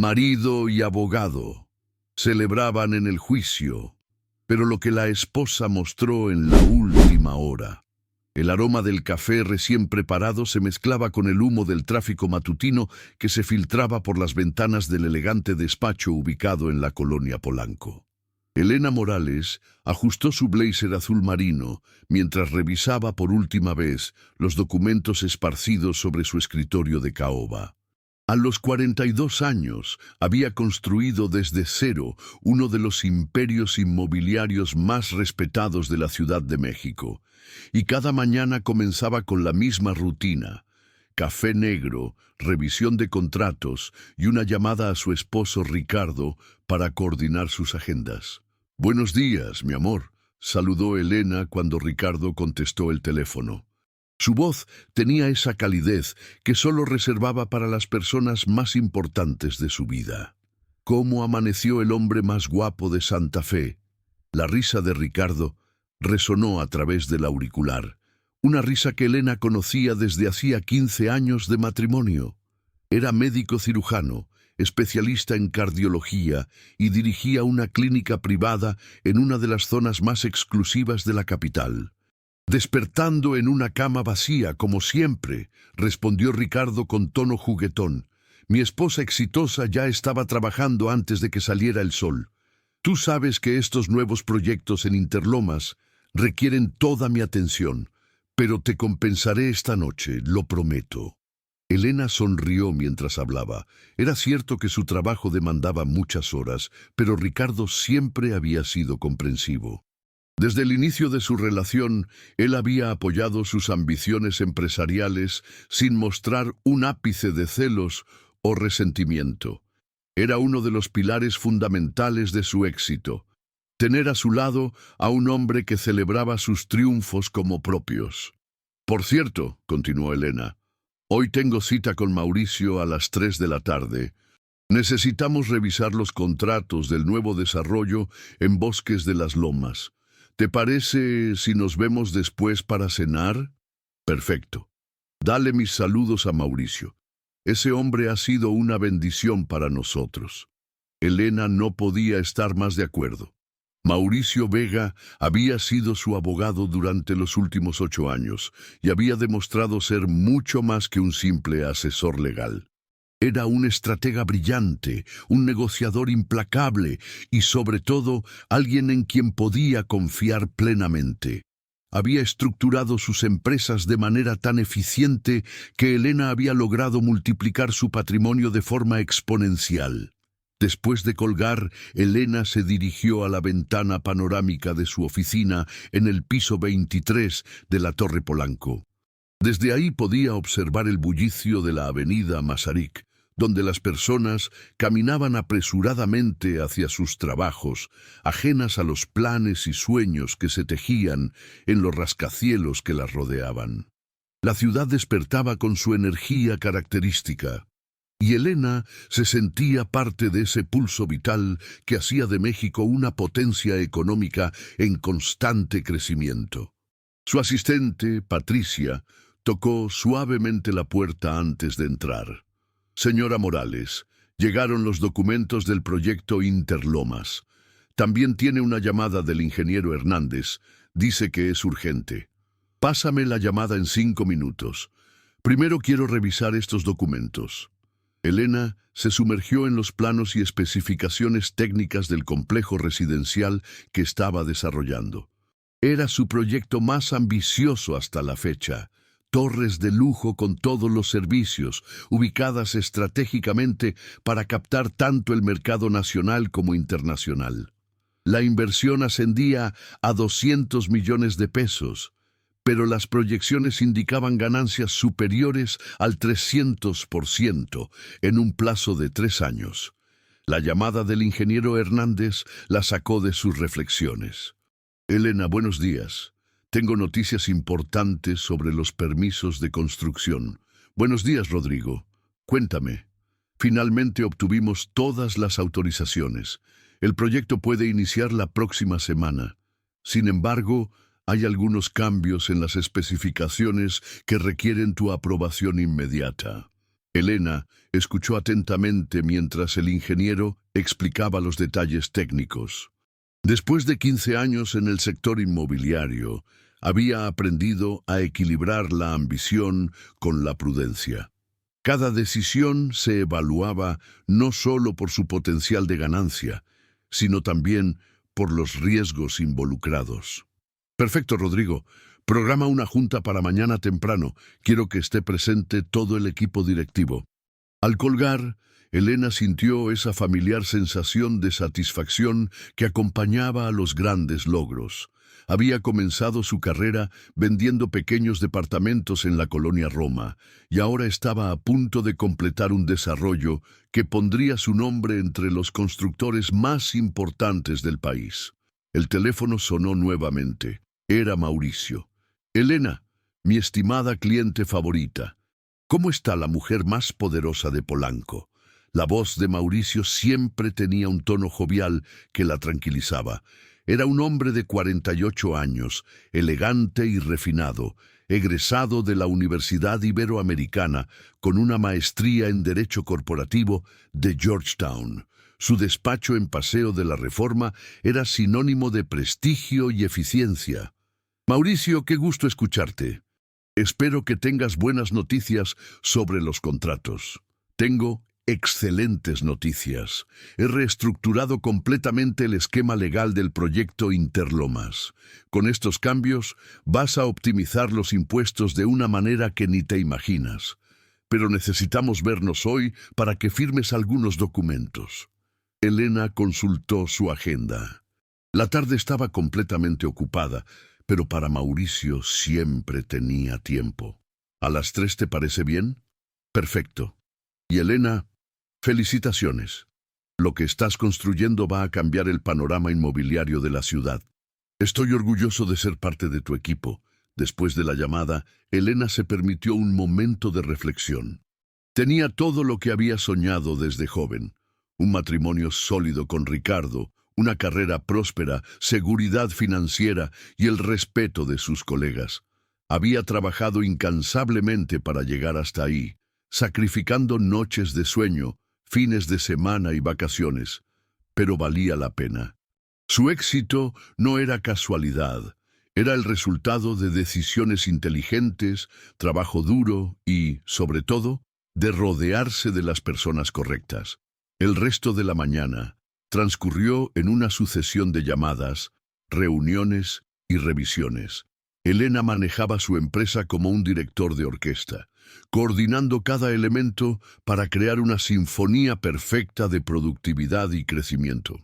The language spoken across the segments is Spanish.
Marido y abogado celebraban en el juicio, pero lo que la esposa mostró en la última hora. El aroma del café recién preparado se mezclaba con el humo del tráfico matutino que se filtraba por las ventanas del elegante despacho ubicado en la colonia Polanco. Elena Morales ajustó su blazer azul marino mientras revisaba por última vez los documentos esparcidos sobre su escritorio de caoba. A los 42 años había construido desde cero uno de los imperios inmobiliarios más respetados de la Ciudad de México, y cada mañana comenzaba con la misma rutina: café negro, revisión de contratos y una llamada a su esposo Ricardo para coordinar sus agendas. «Buenos días, mi amor», saludó Elena cuando Ricardo contestó el teléfono. Su voz tenía esa calidez que solo reservaba para las personas más importantes de su vida. ¿Cómo amaneció el hombre más guapo de Santa Fe? La risa de Ricardo resonó a través del auricular, una risa que Elena conocía desde hacía 15 años de matrimonio. Era médico cirujano, especialista en cardiología, y dirigía una clínica privada en una de las zonas más exclusivas de la capital. «Despertando en una cama vacía, como siempre», respondió Ricardo con tono juguetón. «Mi esposa exitosa ya estaba trabajando antes de que saliera el sol. Tú sabes que estos nuevos proyectos en Interlomas requieren toda mi atención, pero te compensaré esta noche, lo prometo». Elena sonrió mientras hablaba. Era cierto que su trabajo demandaba muchas horas, pero Ricardo siempre había sido comprensivo. Desde el inicio de su relación, él había apoyado sus ambiciones empresariales sin mostrar un ápice de celos o resentimiento. Era uno de los pilares fundamentales de su éxito: tener a su lado a un hombre que celebraba sus triunfos como propios. «Por cierto», continuó Elena, «hoy tengo cita con Mauricio a las 3 de la tarde. Necesitamos revisar los contratos del nuevo desarrollo en Bosques de las Lomas. ¿Te parece si nos vemos después para cenar?» «Perfecto. Dale mis saludos a Mauricio. Ese hombre ha sido una bendición para nosotros». Elena no podía estar más de acuerdo. Mauricio Vega había sido su abogado durante los últimos 8 años y había demostrado ser mucho más que un simple asesor legal. Era un estratega brillante, un negociador implacable y, sobre todo, alguien en quien podía confiar plenamente. Había estructurado sus empresas de manera tan eficiente que Elena había logrado multiplicar su patrimonio de forma exponencial. Después de colgar, Elena se dirigió a la ventana panorámica de su oficina en el piso 23 de la Torre Polanco. Desde ahí podía observar el bullicio de la avenida Masaryk, donde las personas caminaban apresuradamente hacia sus trabajos, ajenas a los planes y sueños que se tejían en los rascacielos que las rodeaban. La ciudad despertaba con su energía característica, y Elena se sentía parte de ese pulso vital que hacía de México una potencia económica en constante crecimiento. Su asistente, Patricia, tocó suavemente la puerta antes de entrar. «Señora Morales, llegaron los documentos del proyecto Interlomas. También tiene una llamada del ingeniero Hernández. Dice que es urgente. Pásame la llamada en 5 minutos. Primero quiero revisar estos documentos». Elena se sumergió en los planos y especificaciones técnicas del complejo residencial que estaba desarrollando. Era su proyecto más ambicioso hasta la fecha. Torres de lujo con todos los servicios, ubicadas estratégicamente para captar tanto el mercado nacional como internacional. La inversión ascendía a 200 millones de pesos, pero las proyecciones indicaban ganancias superiores al 300% en un plazo de 3 años. La llamada del ingeniero Hernández la sacó de sus reflexiones. «Elena, buenos días. Tengo noticias importantes sobre los permisos de construcción». «Buenos días, Rodrigo. Cuéntame». «Finalmente obtuvimos todas las autorizaciones. El proyecto puede iniciar la próxima semana. Sin embargo, hay algunos cambios en las especificaciones que requieren tu aprobación inmediata». Elena escuchó atentamente mientras el ingeniero explicaba los detalles técnicos. Después de 15 años en el sector inmobiliario, había aprendido a equilibrar la ambición con la prudencia. Cada decisión se evaluaba no solo por su potencial de ganancia, sino también por los riesgos involucrados. Perfecto, Rodrigo. Programa una junta para mañana temprano. Quiero que esté presente todo el equipo directivo. Al colgar, Elena sintió esa familiar sensación de satisfacción que acompañaba a los grandes logros. Había comenzado su carrera vendiendo pequeños departamentos en la colonia Roma y ahora estaba a punto de completar un desarrollo que pondría su nombre entre los constructores más importantes del país. El teléfono sonó nuevamente. Era Mauricio. Elena, mi estimada cliente favorita, ¿cómo está la mujer más poderosa de Polanco? La voz de Mauricio siempre tenía un tono jovial que la tranquilizaba. Era un hombre de 48 años, elegante y refinado, egresado de la Universidad Iberoamericana con una maestría en Derecho Corporativo de Georgetown. Su despacho en Paseo de la Reforma era sinónimo de prestigio y eficiencia. Mauricio, qué gusto escucharte. Espero que tengas buenas noticias sobre los contratos. Tengo excelentes noticias. He reestructurado completamente el esquema legal del proyecto Interlomas. Con estos cambios vas a optimizar los impuestos de una manera que ni te imaginas. Pero necesitamos vernos hoy para que firmes algunos documentos. Elena consultó su agenda. La tarde estaba completamente ocupada, pero para Mauricio siempre tenía tiempo. ¿A las 3 te parece bien? Perfecto. Y Elena, felicitaciones. Lo que estás construyendo va a cambiar el panorama inmobiliario de la ciudad. Estoy orgulloso de ser parte de tu equipo. Después de la llamada, Elena se permitió un momento de reflexión. Tenía todo lo que había soñado desde joven. Un matrimonio sólido con Ricardo, una carrera próspera, seguridad financiera y el respeto de sus colegas. Había trabajado incansablemente para llegar hasta ahí, sacrificando noches de sueño, fines de semana y vacaciones, pero valía la pena. Su éxito no era casualidad, era el resultado de decisiones inteligentes, trabajo duro y, sobre todo, de rodearse de las personas correctas. El resto de la mañana transcurrió en una sucesión de llamadas, reuniones y revisiones. Elena manejaba su empresa como un director de orquesta, coordinando cada elemento para crear una sinfonía perfecta de productividad y crecimiento.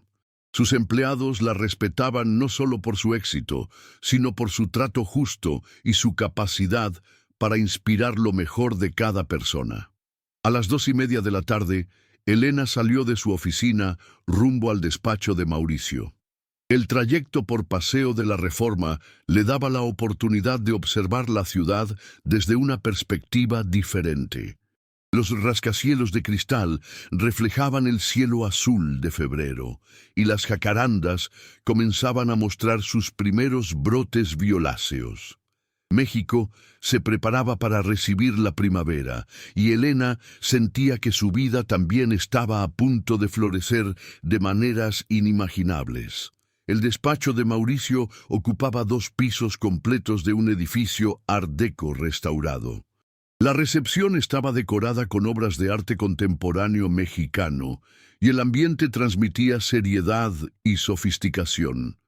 Sus empleados la respetaban no solo por su éxito, sino por su trato justo y su capacidad para inspirar lo mejor de cada persona. A las 2:30 de la tarde, Elena salió de su oficina rumbo al despacho de Mauricio. El trayecto por Paseo de la Reforma le daba la oportunidad de observar la ciudad desde una perspectiva diferente. Los rascacielos de cristal reflejaban el cielo azul de febrero, y las jacarandas comenzaban a mostrar sus primeros brotes violáceos. México se preparaba para recibir la primavera, y Elena sentía que su vida también estaba a punto de florecer de maneras inimaginables. El despacho de Mauricio ocupaba 2 pisos completos de un edificio Art Deco restaurado. La recepción estaba decorada con obras de arte contemporáneo mexicano, y el ambiente transmitía seriedad y sofisticación.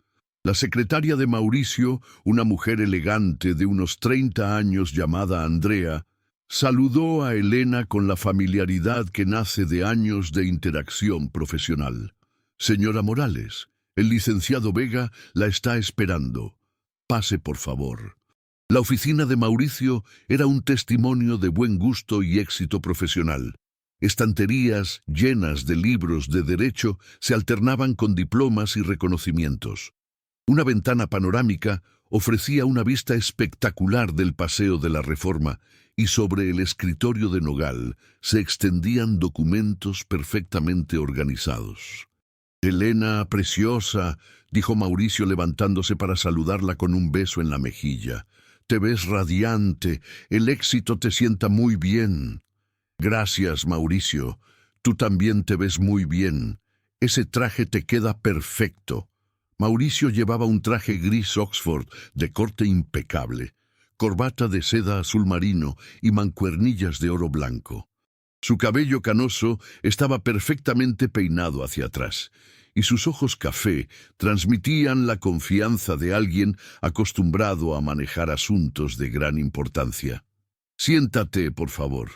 La secretaria de Mauricio, una mujer elegante de unos 30 años llamada Andrea, saludó a Elena con la familiaridad que nace de años de interacción profesional. Señora Morales, el licenciado Vega la está esperando. Pase, por favor. La oficina de Mauricio era un testimonio de buen gusto y éxito profesional. Estanterías llenas de libros de derecho se alternaban con diplomas y reconocimientos. Una ventana panorámica ofrecía una vista espectacular del Paseo de la Reforma y sobre el escritorio de nogal se extendían documentos perfectamente organizados. «Elena, preciosa», dijo Mauricio levantándose para saludarla con un beso en la mejilla. «Te ves radiante, el éxito te sienta muy bien». Gracias, Mauricio. Tú también te ves muy bien. Ese traje te queda perfecto. Mauricio llevaba un traje gris Oxford de corte impecable, corbata de seda azul marino y mancuernillas de oro blanco. Su cabello canoso estaba perfectamente peinado hacia atrás, y sus ojos café transmitían la confianza de alguien acostumbrado a manejar asuntos de gran importancia. Siéntate, por favor.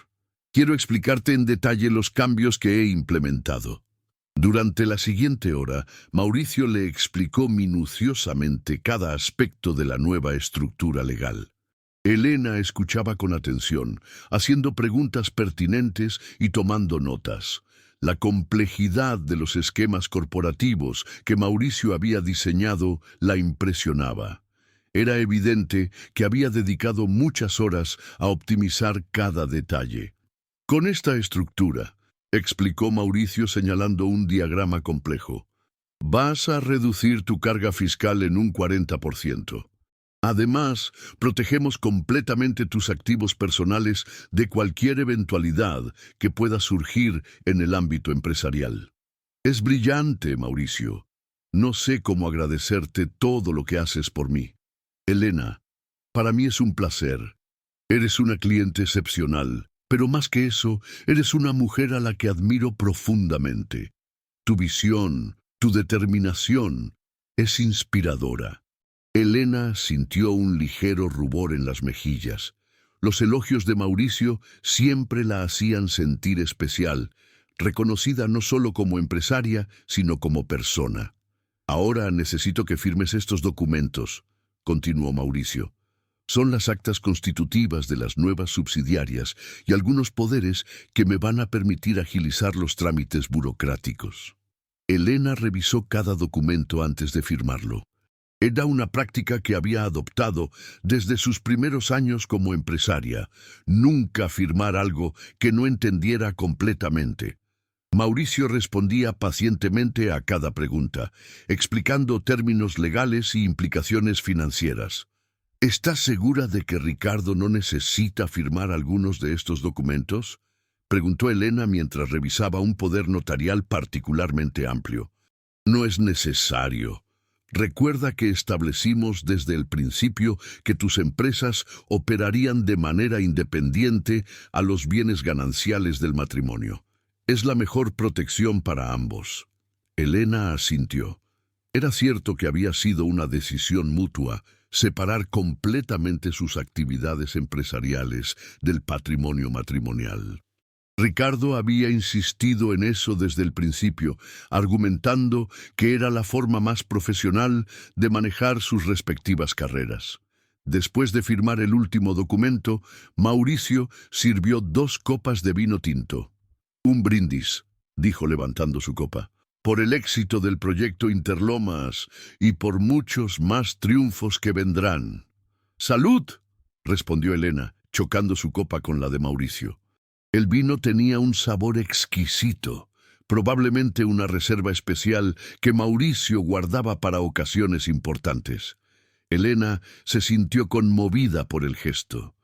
Quiero explicarte en detalle los cambios que he implementado. Durante la siguiente hora, Mauricio le explicó minuciosamente cada aspecto de la nueva estructura legal. Elena escuchaba con atención, haciendo preguntas pertinentes y tomando notas. La complejidad de los esquemas corporativos que Mauricio había diseñado la impresionaba. Era evidente que había dedicado muchas horas a optimizar cada detalle. Con esta estructura, explicó Mauricio señalando un diagrama complejo, vas a reducir tu carga fiscal en un 40%. Además, protegemos completamente tus activos personales de cualquier eventualidad que pueda surgir en el ámbito empresarial. Es brillante, Mauricio. No sé cómo agradecerte todo lo que haces por mí. Elena, para mí es un placer. Eres una cliente excepcional, pero más que eso, eres una mujer a la que admiro profundamente. Tu visión, tu determinación, es inspiradora. Elena sintió un ligero rubor en las mejillas. Los elogios de Mauricio siempre la hacían sentir especial, reconocida no solo como empresaria, sino como persona. Ahora necesito que firmes estos documentos, continuó Mauricio. Son las actas constitutivas de las nuevas subsidiarias y algunos poderes que me van a permitir agilizar los trámites burocráticos. Elena revisó cada documento antes de firmarlo. Era una práctica que había adoptado desde sus primeros años como empresaria, nunca firmar algo que no entendiera completamente. Mauricio respondía pacientemente a cada pregunta, explicando términos legales y implicaciones financieras. ¿Estás segura de que Ricardo no necesita firmar algunos de estos documentos?, preguntó Elena mientras revisaba un poder notarial particularmente amplio. No es necesario. Recuerda que establecimos desde el principio que tus empresas operarían de manera independiente a los bienes gananciales del matrimonio. Es la mejor protección para ambos. Elena asintió. Era cierto que había sido una decisión mutua separar completamente sus actividades empresariales del patrimonio matrimonial. Ricardo había insistido en eso desde el principio, argumentando que era la forma más profesional de manejar sus respectivas carreras. Después de firmar el último documento, Mauricio sirvió 2 copas de vino tinto. Un brindis, dijo levantando su copa, por el éxito del proyecto Interlomas y por muchos más triunfos que vendrán. ¡Salud!, respondió Elena, chocando su copa con la de Mauricio. El vino tenía un sabor exquisito, probablemente una reserva especial que Mauricio guardaba para ocasiones importantes. Elena se sintió conmovida por el gesto.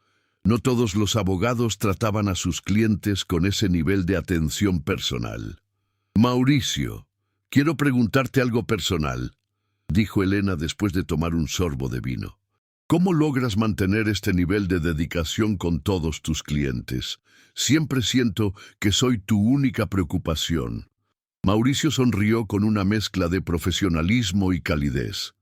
No todos los abogados trataban a sus clientes con ese nivel de atención personal. Mauricio, quiero preguntarte algo personal, dijo Elena después de tomar un sorbo de vino. ¿Cómo logras mantener este nivel de dedicación con todos tus clientes? Siempre siento que soy tu única preocupación. Mauricio sonrió con una mezcla de profesionalismo y calidez.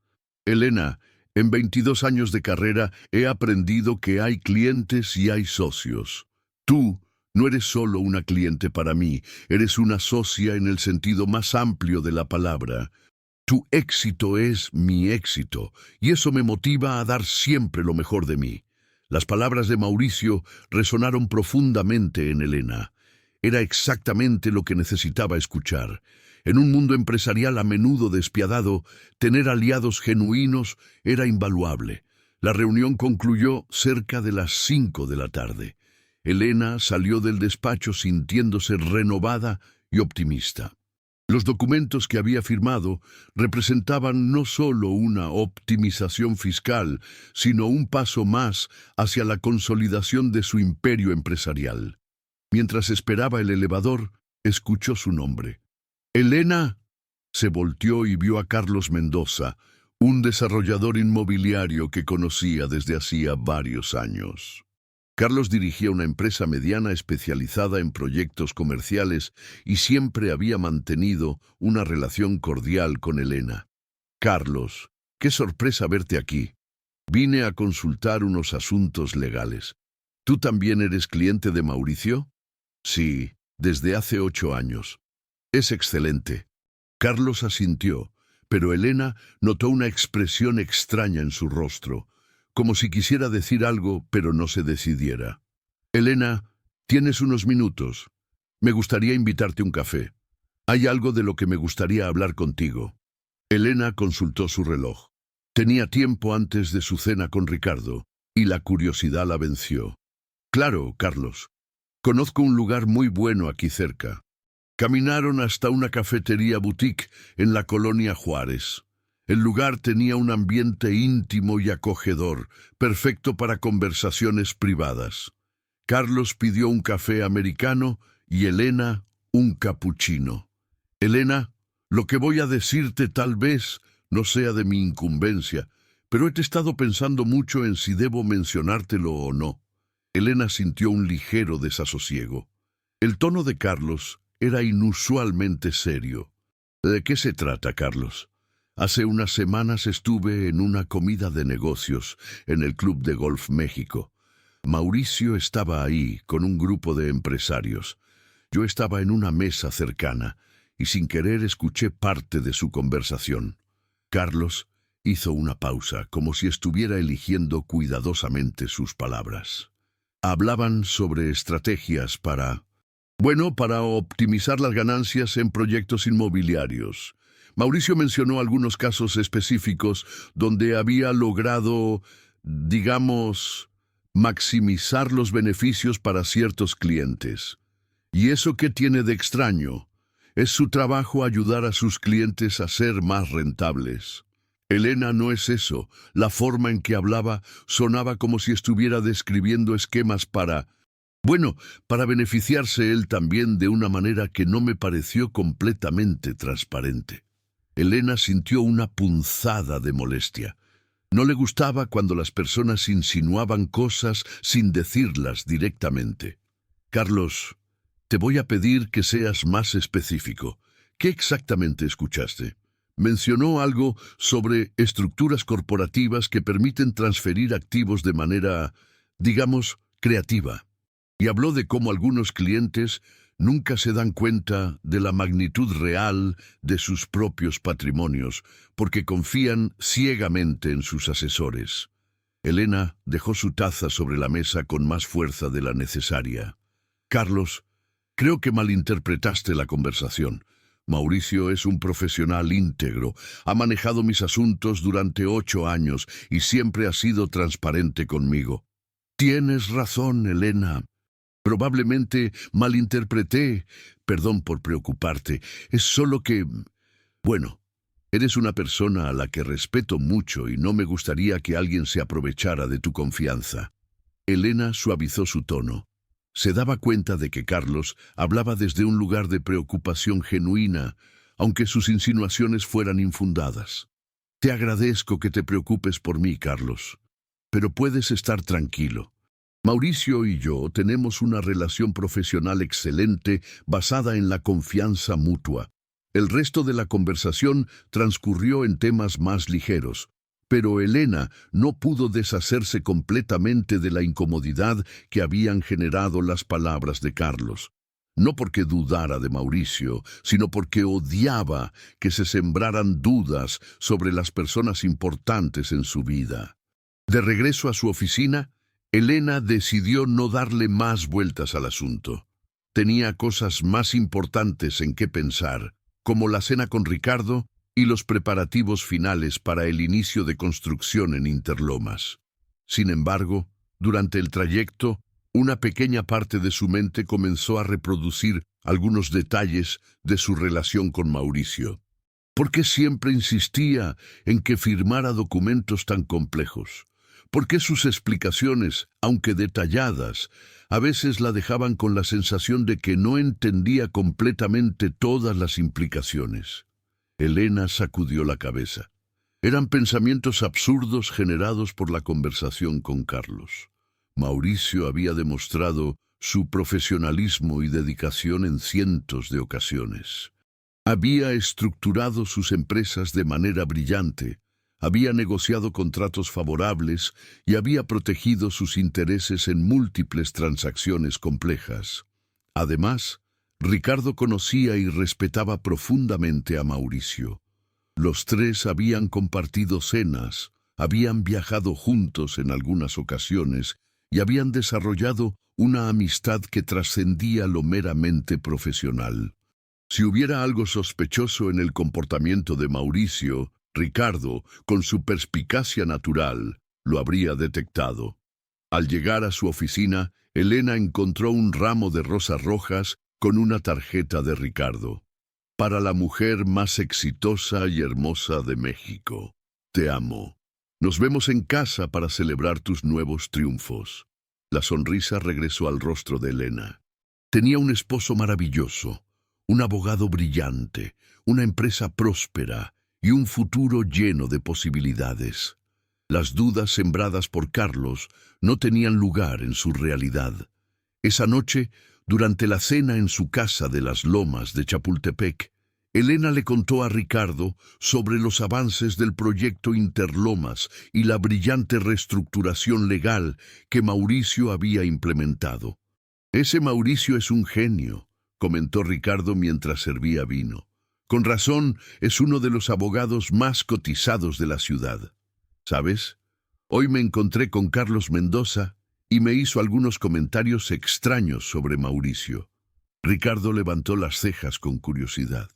Elena, en 22 años de carrera he aprendido que hay clientes y hay socios. Tú no eres solo una cliente para mí, eres una socia en el sentido más amplio de la palabra. Tu éxito es mi éxito, y eso me motiva a dar siempre lo mejor de mí. Las palabras de Mauricio resonaron profundamente en Elena. Era exactamente lo que necesitaba escuchar. En un mundo empresarial a menudo despiadado, tener aliados genuinos era invaluable. La reunión concluyó cerca de las 5 de la tarde. Elena salió del despacho sintiéndose renovada y optimista. Los documentos que había firmado representaban no solo una optimización fiscal, sino un paso más hacia la consolidación de su imperio empresarial. Mientras esperaba el elevador, escuchó su nombre. «¡Elena!». Se volteó y vio a Carlos Mendoza, un desarrollador inmobiliario que conocía desde hacía varios años. Carlos dirigía una empresa mediana especializada en proyectos comerciales y siempre había mantenido una relación cordial con Elena. «Carlos, qué sorpresa verte aquí. Vine a consultar unos asuntos legales. ¿Tú también eres cliente de Mauricio?». «Sí, desde hace 8 años». «Es excelente». Carlos asintió, pero Elena notó una expresión extraña en su rostro, como si quisiera decir algo, pero no se decidiera. «Elena, tienes unos minutos. Me gustaría invitarte a un café. Hay algo de lo que me gustaría hablar contigo». Elena consultó su reloj. Tenía tiempo antes de su cena con Ricardo, y la curiosidad la venció. «Claro, Carlos. Conozco un lugar muy bueno aquí cerca». Caminaron hasta una cafetería boutique en la colonia Juárez. El lugar tenía un ambiente íntimo y acogedor, perfecto para conversaciones privadas. Carlos pidió un café americano y Elena un cappuccino. «Elena, lo que voy a decirte tal vez no sea de mi incumbencia, pero he estado pensando mucho en si debo mencionártelo o no». Elena sintió un ligero desasosiego. El tono de Carlos era inusualmente serio. «¿De qué se trata, Carlos?». «Hace unas semanas estuve en una comida de negocios en el Club de Golf México. Mauricio estaba ahí con un grupo de empresarios. Yo estaba en una mesa cercana y sin querer escuché parte de su conversación». Carlos hizo una pausa, como si estuviera eligiendo cuidadosamente sus palabras. «Hablaban sobre estrategias para optimizar las ganancias en proyectos inmobiliarios. Mauricio mencionó algunos casos específicos donde había logrado, digamos, maximizar los beneficios para ciertos clientes. ¿Y eso qué tiene de extraño? Es su trabajo ayudar a sus clientes a ser más rentables». «Elena, no es eso. La forma en que hablaba sonaba como si estuviera describiendo esquemas para beneficiarse él también de una manera que no me pareció completamente transparente». Elena sintió una punzada de molestia. No le gustaba cuando las personas insinuaban cosas sin decirlas directamente. «Carlos, te voy a pedir que seas más específico. ¿Qué exactamente escuchaste?». «Mencionó algo sobre estructuras corporativas que permiten transferir activos de manera, digamos, creativa. Y habló de cómo algunos clientes nunca se dan cuenta de la magnitud real de sus propios patrimonios, porque confían ciegamente en sus asesores». Elena dejó su taza sobre la mesa con más fuerza de la necesaria. «Carlos, creo que malinterpretaste la conversación. Mauricio es un profesional íntegro, ha manejado mis asuntos durante 8 años y siempre ha sido transparente conmigo». «Tienes razón, Elena. Probablemente malinterpreté. Perdón por preocuparte. Es solo que... eres una persona a la que respeto mucho y no me gustaría que alguien se aprovechara de tu confianza». Elena suavizó su tono. Se daba cuenta de que Carlos hablaba desde un lugar de preocupación genuina, aunque sus insinuaciones fueran infundadas. «Te agradezco que te preocupes por mí, Carlos, pero puedes estar tranquilo. Mauricio y yo tenemos una relación profesional excelente basada en la confianza mutua». El resto de la conversación transcurrió en temas más ligeros, pero Elena no pudo deshacerse completamente de la incomodidad que habían generado las palabras de Carlos. No porque dudara de Mauricio, sino porque odiaba que se sembraran dudas sobre las personas importantes en su vida. De regreso a su oficina, Elena decidió no darle más vueltas al asunto. Tenía cosas más importantes en qué pensar, como la cena con Ricardo y los preparativos finales para el inicio de construcción en Interlomas. Sin embargo, durante el trayecto, una pequeña parte de su mente comenzó a reproducir algunos detalles de su relación con Mauricio. ¿Por qué siempre insistía en que firmara documentos tan complejos? ¿Por qué sus explicaciones, aunque detalladas, a veces la dejaban con la sensación de que no entendía completamente todas las implicaciones? Elena sacudió la cabeza. Eran pensamientos absurdos generados por la conversación con Carlos. Mauricio había demostrado su profesionalismo y dedicación en cientos de ocasiones. Había estructurado sus empresas de manera brillante, había negociado contratos favorables y había protegido sus intereses en múltiples transacciones complejas. Además, Ricardo conocía y respetaba profundamente a Mauricio. Los tres habían compartido cenas, habían viajado juntos en algunas ocasiones y habían desarrollado una amistad que trascendía lo meramente profesional. Si hubiera algo sospechoso en el comportamiento de Mauricio, Ricardo, con su perspicacia natural, lo habría detectado. Al llegar a su oficina, Elena encontró un ramo de rosas rojas con una tarjeta de Ricardo. Para la mujer más exitosa y hermosa de México. Te amo. Nos vemos en casa para celebrar tus nuevos triunfos. La sonrisa regresó al rostro de Elena. Tenía un esposo maravilloso, un abogado brillante, una empresa próspera y un futuro lleno de posibilidades. Las dudas sembradas por Carlos no tenían lugar en su realidad. Esa noche, durante la cena en su casa de las Lomas de Chapultepec, Elena le contó a Ricardo sobre los avances del proyecto Interlomas y la brillante reestructuración legal que Mauricio había implementado. «Ese Mauricio es un genio», comentó Ricardo mientras servía vino. «Con razón, es uno de los abogados más cotizados de la ciudad. ¿Sabes? Hoy me encontré con Carlos Mendoza y me hizo algunos comentarios extraños sobre Mauricio». Ricardo levantó las cejas con curiosidad.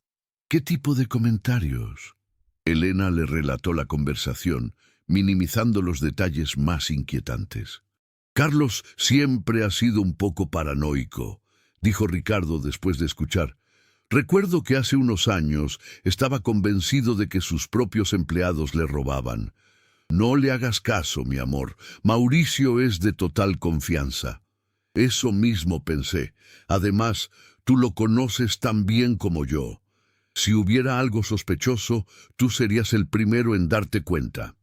«¿Qué tipo de comentarios?». Elena le relató la conversación, minimizando los detalles más inquietantes. «Carlos siempre ha sido un poco paranoico», dijo Ricardo después de escuchar. «Recuerdo que hace unos años estaba convencido de que sus propios empleados le robaban. No le hagas caso, mi amor. Mauricio es de total confianza». «Eso mismo pensé. Además, tú lo conoces tan bien como yo. Si hubiera algo sospechoso, tú serías el primero en darte cuenta».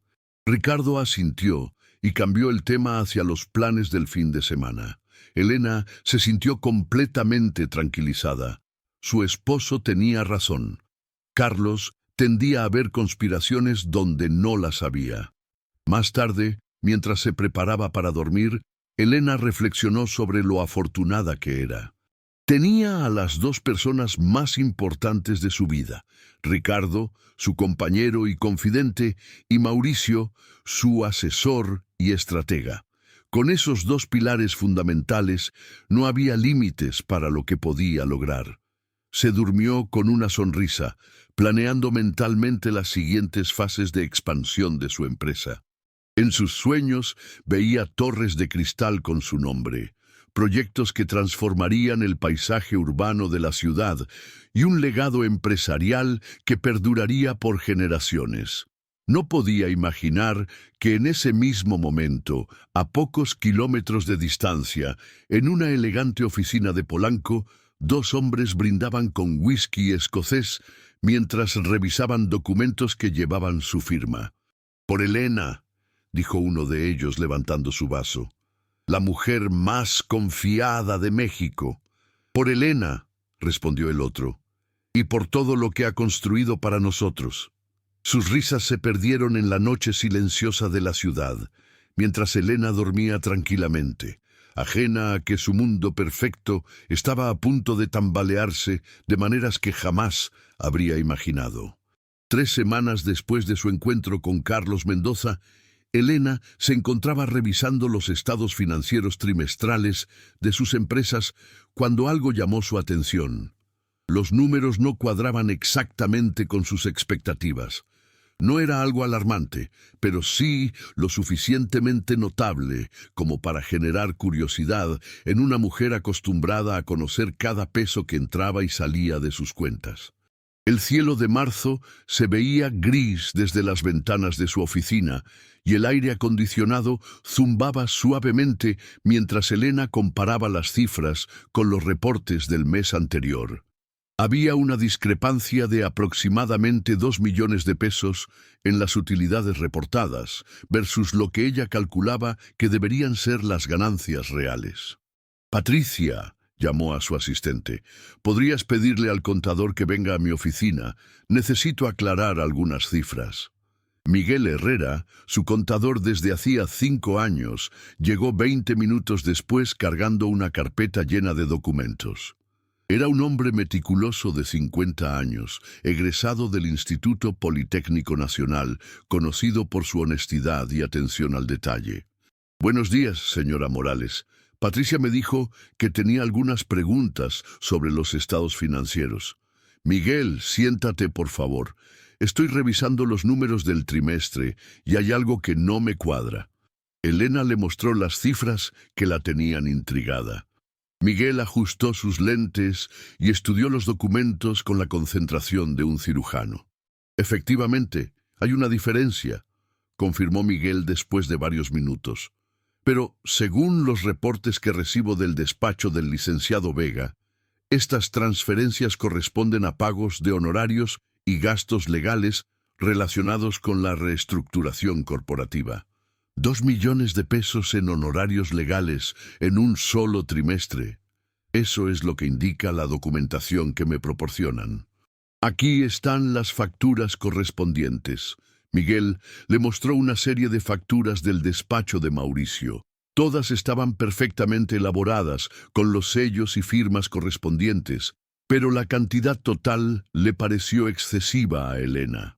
Ricardo asintió y cambió el tema hacia los planes del fin de semana. Elena se sintió completamente tranquilizada. Su esposo tenía razón. Carlos tendía a ver conspiraciones donde no las había. Más tarde, mientras se preparaba para dormir, Elena reflexionó sobre lo afortunada que era. Tenía a las dos personas más importantes de su vida: Ricardo, su compañero y confidente, y Mauricio, su asesor y estratega. Con esos dos pilares fundamentales no había límites para lo que podía lograr. Se durmió con una sonrisa, planeando mentalmente las siguientes fases de expansión de su empresa. En sus sueños veía torres de cristal con su nombre, proyectos que transformarían el paisaje urbano de la ciudad y un legado empresarial que perduraría por generaciones. No podía imaginar que en ese mismo momento, a pocos kilómetros de distancia, en una elegante oficina de Polanco, dos hombres brindaban con whisky escocés mientras revisaban documentos que llevaban su firma. «Por Elena», dijo uno de ellos levantando su vaso. «La mujer más confiada de México». «Por Elena», respondió el otro, «y por todo lo que ha construido para nosotros». Sus risas se perdieron en la noche silenciosa de la ciudad, mientras Elena dormía tranquilamente, ajena a que su mundo perfecto estaba a punto de tambalearse de maneras que jamás habría imaginado. 3 semanas después de su encuentro con Carlos Mendoza, Elena se encontraba revisando los estados financieros trimestrales de sus empresas cuando algo llamó su atención. Los números no cuadraban exactamente con sus expectativas. No era algo alarmante, pero sí lo suficientemente notable como para generar curiosidad en una mujer acostumbrada a conocer cada peso que entraba y salía de sus cuentas. El cielo de marzo se veía gris desde las ventanas de su oficina y el aire acondicionado zumbaba suavemente mientras Elena comparaba las cifras con los reportes del mes anterior. Había una discrepancia de aproximadamente 2 millones de pesos en las utilidades reportadas versus lo que ella calculaba que deberían ser las ganancias reales. Patricia, llamó a su asistente, ¿podrías pedirle al contador que venga a mi oficina? Necesito aclarar algunas cifras. Miguel Herrera, su contador desde hacía 5 años, llegó 20 minutos después cargando una carpeta llena de documentos. Era un hombre meticuloso de 50 años, egresado del Instituto Politécnico Nacional, conocido por su honestidad y atención al detalle. Buenos días, señora Morales. Patricia me dijo que tenía algunas preguntas sobre los estados financieros. Miguel, siéntate, por favor. Estoy revisando los números del trimestre y hay algo que no me cuadra. Elena le mostró las cifras que la tenían intrigada. Miguel ajustó sus lentes y estudió los documentos con la concentración de un cirujano. Efectivamente, hay una diferencia, confirmó Miguel después de varios minutos. Pero, según los reportes que recibo del despacho del licenciado Vega, estas transferencias corresponden a pagos de honorarios y gastos legales relacionados con la reestructuración corporativa. 2 millones de pesos en honorarios legales en un solo trimestre. Eso es lo que indica la documentación que me proporcionan. Aquí están las facturas correspondientes. Miguel le mostró una serie de facturas del despacho de Mauricio. Todas estaban perfectamente elaboradas, con los sellos y firmas correspondientes, pero la cantidad total le pareció excesiva a Elena.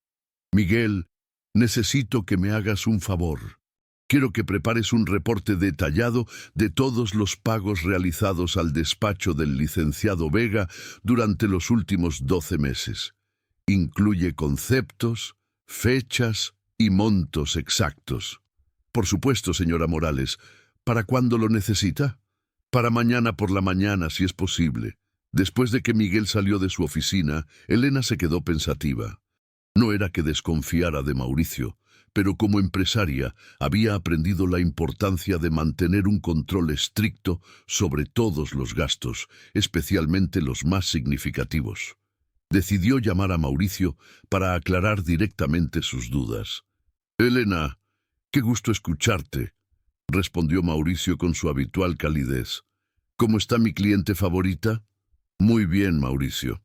Miguel, necesito que me hagas un favor. Quiero que prepares un reporte detallado de todos los pagos realizados al despacho del licenciado Vega durante los últimos 12 meses. Incluye conceptos, fechas y montos exactos. Por supuesto, señora Morales. ¿Para cuándo lo necesita? Para mañana por la mañana, si es posible. Después de que Miguel salió de su oficina, Elena se quedó pensativa. No era que desconfiara de Mauricio, pero como empresaria había aprendido la importancia de mantener un control estricto sobre todos los gastos, especialmente los más significativos. Decidió llamar a Mauricio para aclarar directamente sus dudas. «Elena, qué gusto escucharte», respondió Mauricio con su habitual calidez. «¿Cómo está mi cliente favorita?» «Muy bien, Mauricio.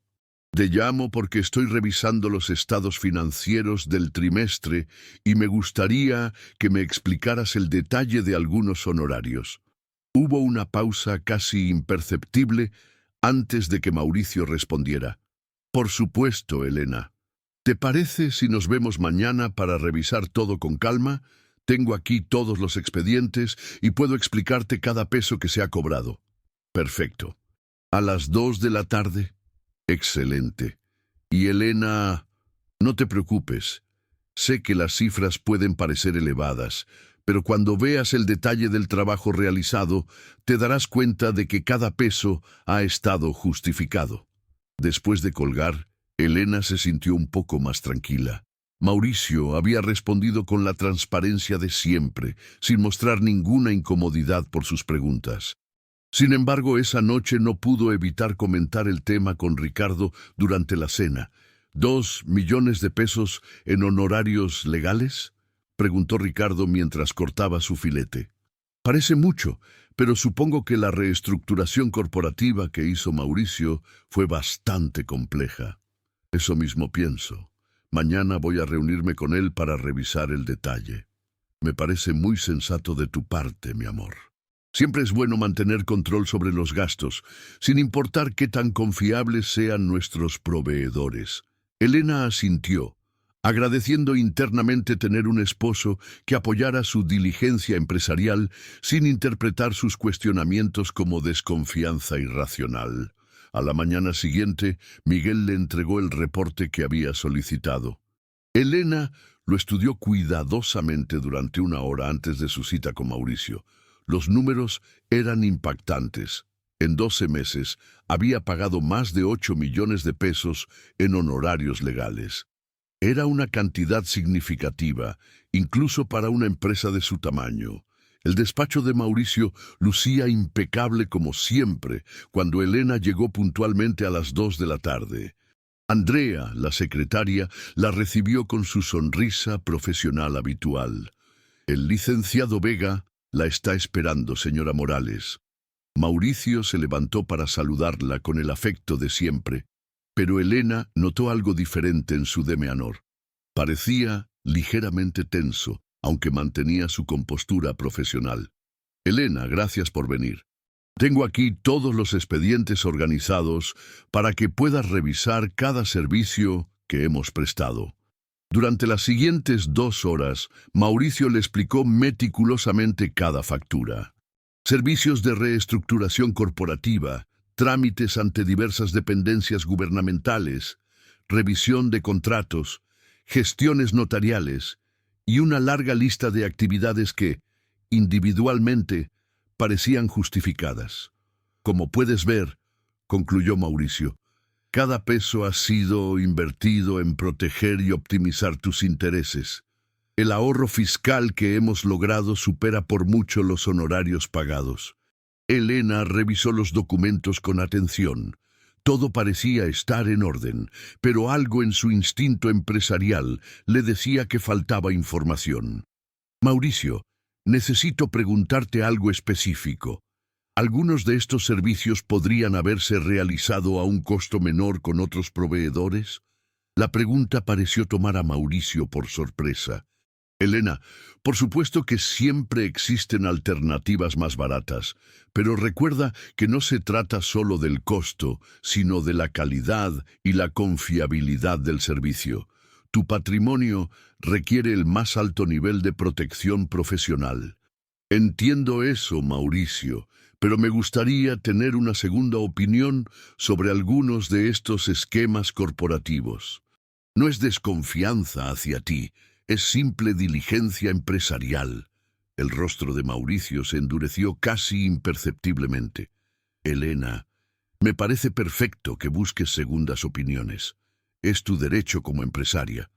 Te llamo porque estoy revisando los estados financieros del trimestre y me gustaría que me explicaras el detalle de algunos honorarios». Hubo una pausa casi imperceptible antes de que Mauricio respondiera. «Por supuesto, Elena. ¿Te parece si nos vemos mañana para revisar todo con calma? Tengo aquí todos los expedientes y puedo explicarte cada peso que se ha cobrado». «Perfecto. ¿A las 2 de la tarde? Excelente. Y Elena, no te preocupes. Sé que las cifras pueden parecer elevadas, pero cuando veas el detalle del trabajo realizado, te darás cuenta de que cada peso ha estado justificado». Después de colgar, Elena se sintió un poco más tranquila. Mauricio había respondido con la transparencia de siempre, sin mostrar ninguna incomodidad por sus preguntas. Sin embargo, esa noche no pudo evitar comentar el tema con Ricardo durante la cena. ¿2 millones de pesos en honorarios legales?, preguntó Ricardo mientras cortaba su filete. Parece mucho, pero supongo que la reestructuración corporativa que hizo Mauricio fue bastante compleja. Eso mismo pienso. Mañana voy a reunirme con él para revisar el detalle. Me parece muy sensato de tu parte, mi amor. Siempre es bueno mantener control sobre los gastos, sin importar qué tan confiables sean nuestros proveedores. Elena asintió, agradeciendo internamente tener un esposo que apoyara su diligencia empresarial sin interpretar sus cuestionamientos como desconfianza irracional. A la mañana siguiente, Miguel le entregó el reporte que había solicitado. Elena lo estudió cuidadosamente durante 1 hora antes de su cita con Mauricio. Los números eran impactantes. En 12 meses había pagado más de 8 millones de pesos en honorarios legales. Era una cantidad significativa, incluso para una empresa de su tamaño. El despacho de Mauricio lucía impecable como siempre cuando Elena llegó puntualmente a las 2 de la tarde. Andrea, la secretaria, la recibió con su sonrisa profesional habitual. El licenciado Vega la está esperando, señora Morales. Mauricio se levantó para saludarla con el afecto de siempre, pero Elena notó algo diferente en su demeanor. Parecía ligeramente tenso, aunque mantenía su compostura profesional. Elena, gracias por venir. Tengo aquí todos los expedientes organizados para que puedas revisar cada servicio que hemos prestado. Durante las siguientes 2 horas, Mauricio le explicó meticulosamente cada factura. Servicios de reestructuración corporativa, trámites ante diversas dependencias gubernamentales, revisión de contratos, gestiones notariales y una larga lista de actividades que, individualmente, parecían justificadas. Como puedes ver, concluyó Mauricio, cada peso ha sido invertido en proteger y optimizar tus intereses. El ahorro fiscal que hemos logrado supera por mucho los honorarios pagados. Elena revisó los documentos con atención. Todo parecía estar en orden, pero algo en su instinto empresarial le decía que faltaba información. Mauricio, necesito preguntarte algo específico. ¿Algunos de estos servicios podrían haberse realizado a un costo menor con otros proveedores? La pregunta pareció tomar a Mauricio por sorpresa. Elena, por supuesto que siempre existen alternativas más baratas, pero recuerda que no se trata solo del costo, sino de la calidad y la confiabilidad del servicio. Tu patrimonio requiere el más alto nivel de protección profesional. Entiendo eso, Mauricio, pero me gustaría tener una segunda opinión sobre algunos de estos esquemas corporativos. No es desconfianza hacia ti, es simple diligencia empresarial. El rostro de Mauricio se endureció casi imperceptiblemente. Elena, me parece perfecto que busques segundas opiniones. Es tu derecho como empresaria.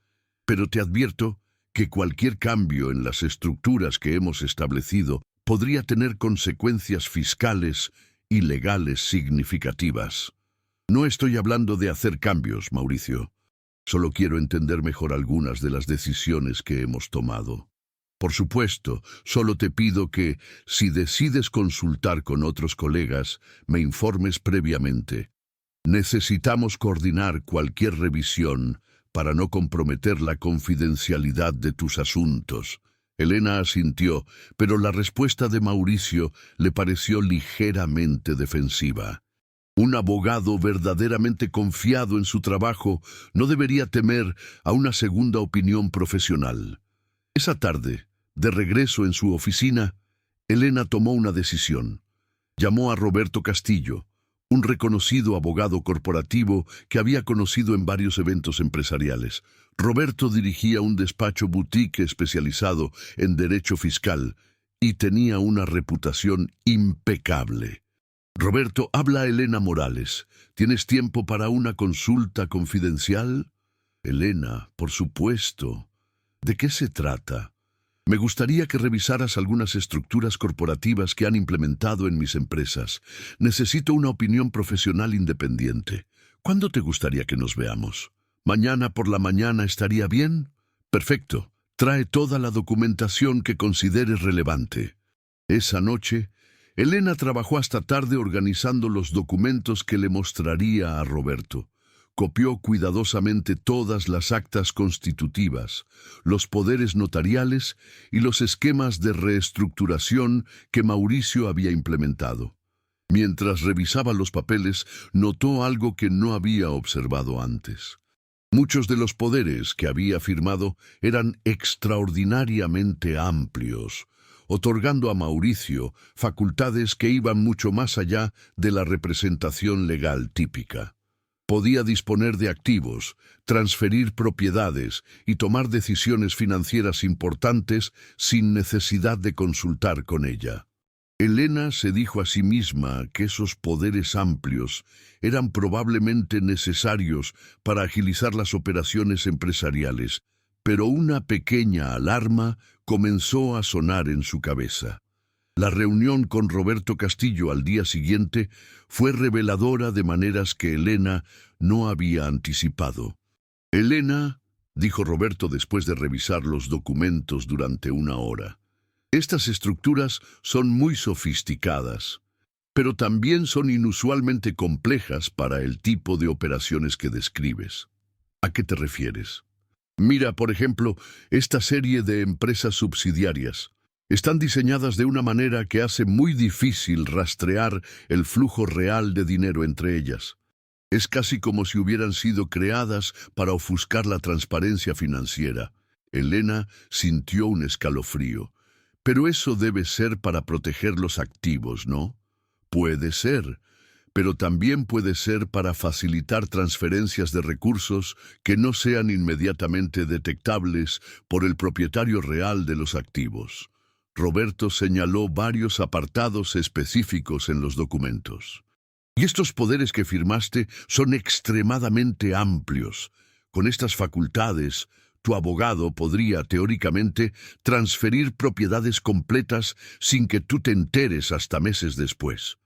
Pero te advierto que cualquier cambio en las estructuras que hemos establecido podría tener consecuencias fiscales y legales significativas. No estoy hablando de hacer cambios, Mauricio. Solo quiero entender mejor algunas de las decisiones que hemos tomado. Por supuesto, solo te pido que, si decides consultar con otros colegas, me informes previamente. Necesitamos coordinar cualquier revisión para no comprometer la confidencialidad de tus asuntos. Elena asintió, pero la respuesta de Mauricio le pareció ligeramente defensiva. Un abogado verdaderamente confiado en su trabajo no debería temer a una segunda opinión profesional. Esa tarde, de regreso en su oficina, Elena tomó una decisión. Llamó a Roberto Castillo, un reconocido abogado corporativo que había conocido en varios eventos empresariales. Roberto dirigía un despacho boutique especializado en derecho fiscal y tenía una reputación impecable. Roberto, habla Elena Morales. ¿Tienes tiempo para una consulta confidencial? Elena, por supuesto. ¿De qué se trata? Me gustaría que revisaras algunas estructuras corporativas que han implementado en mis empresas. Necesito una opinión profesional independiente. ¿Cuándo te gustaría que nos veamos? ¿Mañana por la mañana estaría bien? Perfecto. Trae toda la documentación que consideres relevante. Esa noche, Elena trabajó hasta tarde organizando los documentos que le mostraría a Roberto. Copió cuidadosamente todas las actas constitutivas, los poderes notariales y los esquemas de reestructuración que Mauricio había implementado. Mientras revisaba los papeles, notó algo que no había observado antes. Muchos de los poderes que había firmado eran extraordinariamente amplios, otorgando a Mauricio facultades que iban mucho más allá de la representación legal típica. Podía disponer de activos, transferir propiedades y tomar decisiones financieras importantes sin necesidad de consultar con ella. Elena se dijo a sí misma que esos poderes amplios eran probablemente necesarios para agilizar las operaciones empresariales, pero una pequeña alarma comenzó a sonar en su cabeza. La reunión con Roberto Castillo al día siguiente fue reveladora de maneras que Elena no había anticipado. «Elena», dijo Roberto después de revisar los documentos durante una hora, «estas estructuras son muy sofisticadas, pero también son inusualmente complejas para el tipo de operaciones que describes. ¿A qué te refieres? Mira, por ejemplo, esta serie de empresas subsidiarias. Están diseñadas de una manera que hace muy difícil rastrear el flujo real de dinero entre ellas. Es casi como si hubieran sido creadas para ofuscar la transparencia financiera». Elena sintió un escalofrío. «Pero eso debe ser para proteger los activos, ¿no?» «Puede ser, pero también puede ser para facilitar transferencias de recursos que no sean inmediatamente detectables por el propietario real de los activos». Roberto señaló varios apartados específicos en los documentos. «Y estos poderes que firmaste son extremadamente amplios. Con estas facultades, tu abogado podría, teóricamente, transferir propiedades completas sin que tú te enteres hasta meses después».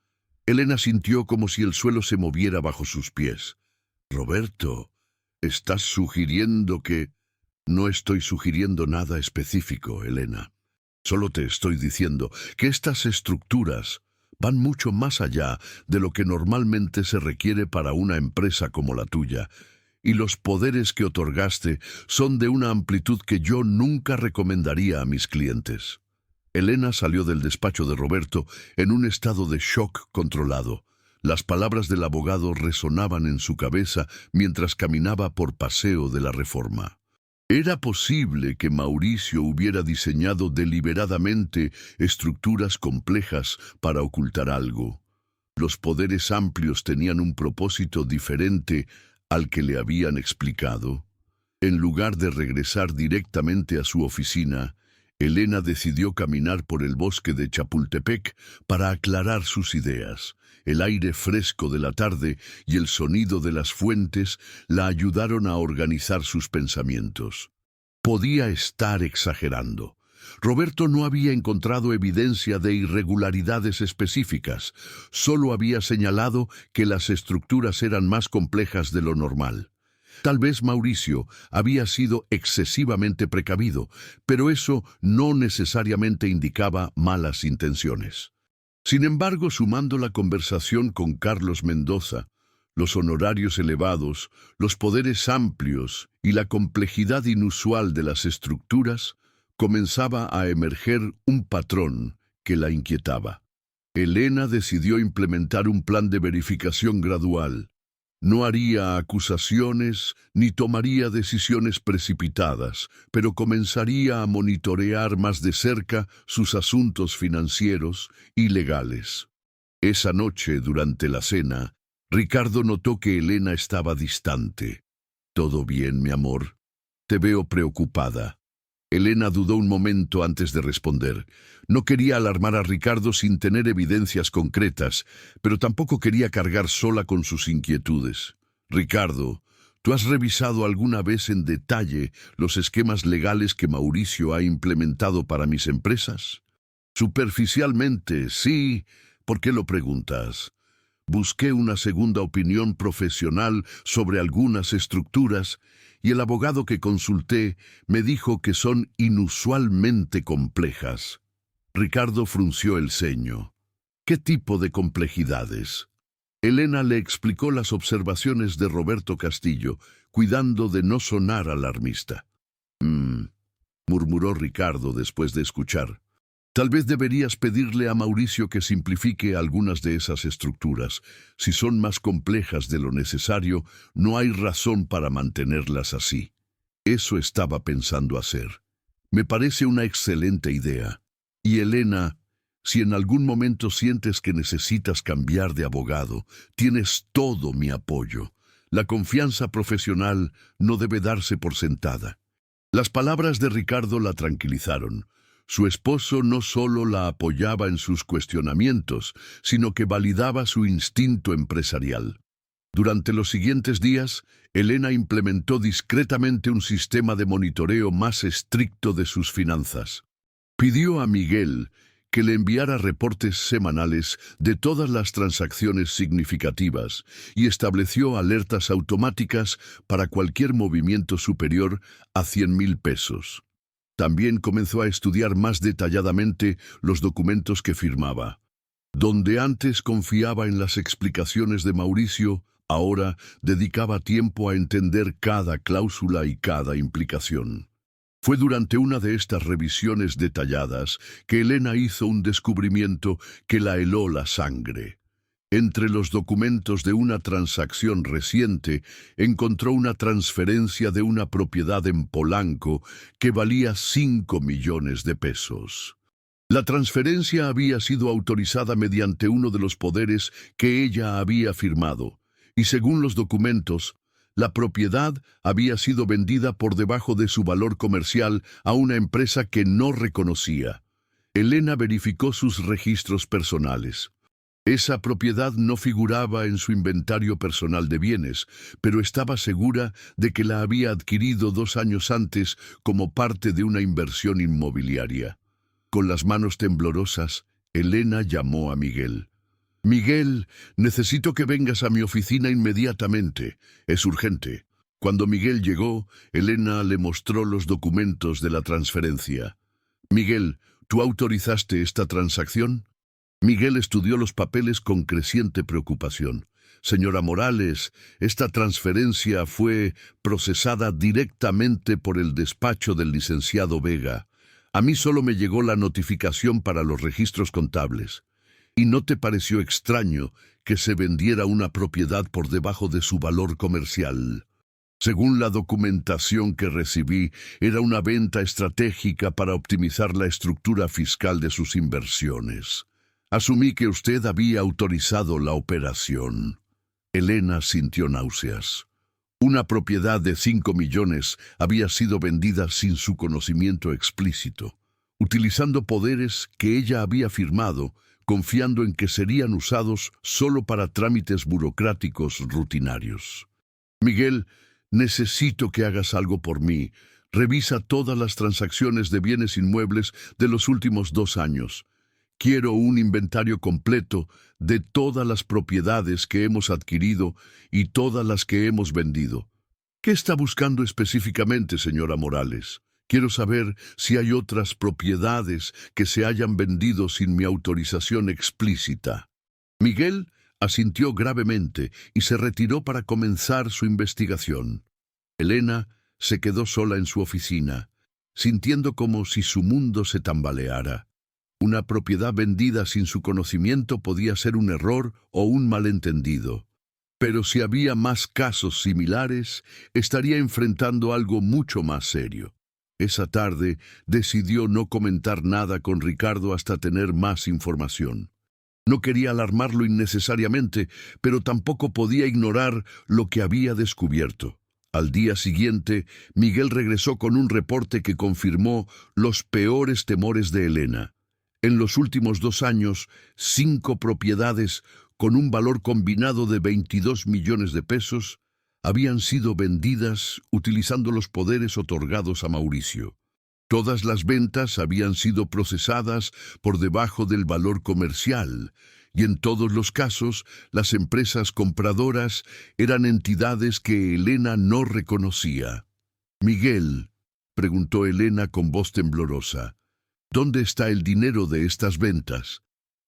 Elena sintió como si el suelo se moviera bajo sus pies. «Roberto, ¿estás sugiriendo que...?» «No estoy sugiriendo nada específico, Elena. Solo te estoy diciendo que estas estructuras van mucho más allá de lo que normalmente se requiere para una empresa como la tuya, y los poderes que otorgaste son de una amplitud que yo nunca recomendaría a mis clientes». Elena salió del despacho de Roberto en un estado de shock controlado. Las palabras del abogado resonaban en su cabeza mientras caminaba por Paseo de la Reforma. ¿Era posible que Mauricio hubiera diseñado deliberadamente estructuras complejas para ocultar algo? Los poderes amplios tenían un propósito diferente al que le habían explicado. En lugar de regresar directamente a su oficina, Elena decidió caminar por el bosque de Chapultepec para aclarar sus ideas. El aire fresco de la tarde y el sonido de las fuentes la ayudaron a organizar sus pensamientos. Podía estar exagerando. Roberto no había encontrado evidencia de irregularidades específicas, solo había señalado que las estructuras eran más complejas de lo normal. Tal vez Mauricio había sido excesivamente precavido, pero eso no necesariamente indicaba malas intenciones. Sin embargo, sumando la conversación con Carlos Mendoza, los honorarios elevados, los poderes amplios y la complejidad inusual de las estructuras, comenzaba a emerger un patrón que la inquietaba. Elena decidió implementar un plan de verificación gradual. No haría acusaciones ni tomaría decisiones precipitadas, pero comenzaría a monitorear más de cerca sus asuntos financieros y legales. Esa noche, durante la cena, Ricardo notó que Elena estaba distante. «¿Todo bien, mi amor? Te veo preocupada». Elena dudó un momento antes de responder. No quería alarmar a Ricardo sin tener evidencias concretas, pero tampoco quería cargar sola con sus inquietudes. «Ricardo, ¿tú has revisado alguna vez en detalle los esquemas legales que Mauricio ha implementado para mis empresas?» «Superficialmente, sí. ¿Por qué lo preguntas?» «Busqué una segunda opinión profesional sobre algunas estructuras y el abogado que consulté me dijo que son inusualmente complejas». Ricardo frunció el ceño. «¿Qué tipo de complejidades?» Elena le explicó las observaciones de Roberto Castillo, cuidando de no sonar alarmista. Murmuró Ricardo después de escuchar. «Tal vez deberías pedirle a Mauricio que simplifique algunas de esas estructuras. Si son más complejas de lo necesario, no hay razón para mantenerlas así». Eso estaba pensando hacer. «Me parece una excelente idea. Y Elena, si en algún momento sientes que necesitas cambiar de abogado, tienes todo mi apoyo. La confianza profesional no debe darse por sentada». Las palabras de Ricardo la tranquilizaron. Su esposo no solo la apoyaba en sus cuestionamientos, sino que validaba su instinto empresarial. Durante los siguientes días, Elena implementó discretamente un sistema de monitoreo más estricto de sus finanzas. Pidió a Miguel que le enviara reportes semanales de todas las transacciones significativas y estableció alertas automáticas para cualquier movimiento superior a 100.000 pesos. También comenzó a estudiar más detalladamente los documentos que firmaba. Donde antes confiaba en las explicaciones de Mauricio, ahora dedicaba tiempo a entender cada cláusula y cada implicación. Fue durante una de estas revisiones detalladas que Elena hizo un descubrimiento que la heló la sangre. Entre los documentos de una transacción reciente, encontró una transferencia de una propiedad en Polanco que valía 5 millones de pesos. La transferencia había sido autorizada mediante uno de los poderes que ella había firmado, y según los documentos, la propiedad había sido vendida por debajo de su valor comercial a una empresa que no reconocía. Elena verificó sus registros personales. Esa propiedad no figuraba en su inventario personal de bienes, pero estaba segura de que la había adquirido 2 años antes como parte de una inversión inmobiliaria. Con las manos temblorosas, Elena llamó a Miguel. «Miguel, necesito que vengas a mi oficina inmediatamente. Es urgente». Cuando Miguel llegó, Elena le mostró los documentos de la transferencia. «Miguel, ¿tú autorizaste esta transacción?» Miguel estudió los papeles con creciente preocupación. «Señora Morales, esta transferencia fue procesada directamente por el despacho del licenciado Vega. A mí solo me llegó la notificación para los registros contables. ¿Y no te pareció extraño que se vendiera una propiedad por debajo de su valor comercial? Según la documentación que recibí, era una venta estratégica para optimizar la estructura fiscal de sus inversiones. Asumí que usted había autorizado la operación». Elena sintió náuseas. Una propiedad de 5 millones había sido vendida sin su conocimiento explícito, utilizando poderes que ella había firmado, confiando en que serían usados solo para trámites burocráticos rutinarios. «Miguel, necesito que hagas algo por mí. Revisa todas las transacciones de bienes inmuebles de los últimos 2 años. Quiero un inventario completo de todas las propiedades que hemos adquirido y todas las que hemos vendido». «¿Qué está buscando específicamente, señora Morales? Quiero saber si hay otras propiedades que se hayan vendido sin mi autorización explícita». Miguel asintió gravemente y se retiró para comenzar su investigación. Elena se quedó sola en su oficina, sintiendo como si su mundo se tambaleara. Una propiedad vendida sin su conocimiento podía ser un error o un malentendido. Pero si había más casos similares, estaría enfrentando algo mucho más serio. Esa tarde decidió no comentar nada con Ricardo hasta tener más información. No quería alarmarlo innecesariamente, pero tampoco podía ignorar lo que había descubierto. Al día siguiente, Miguel regresó con un reporte que confirmó los peores temores de Elena. En los últimos 2 años, 5 propiedades con un valor combinado de 22 millones de pesos habían sido vendidas utilizando los poderes otorgados a Mauricio. Todas las ventas habían sido procesadas por debajo del valor comercial, y en todos los casos las empresas compradoras eran entidades que Elena no reconocía. «Miguel», preguntó Elena con voz temblorosa, «¿dónde está el dinero de estas ventas?»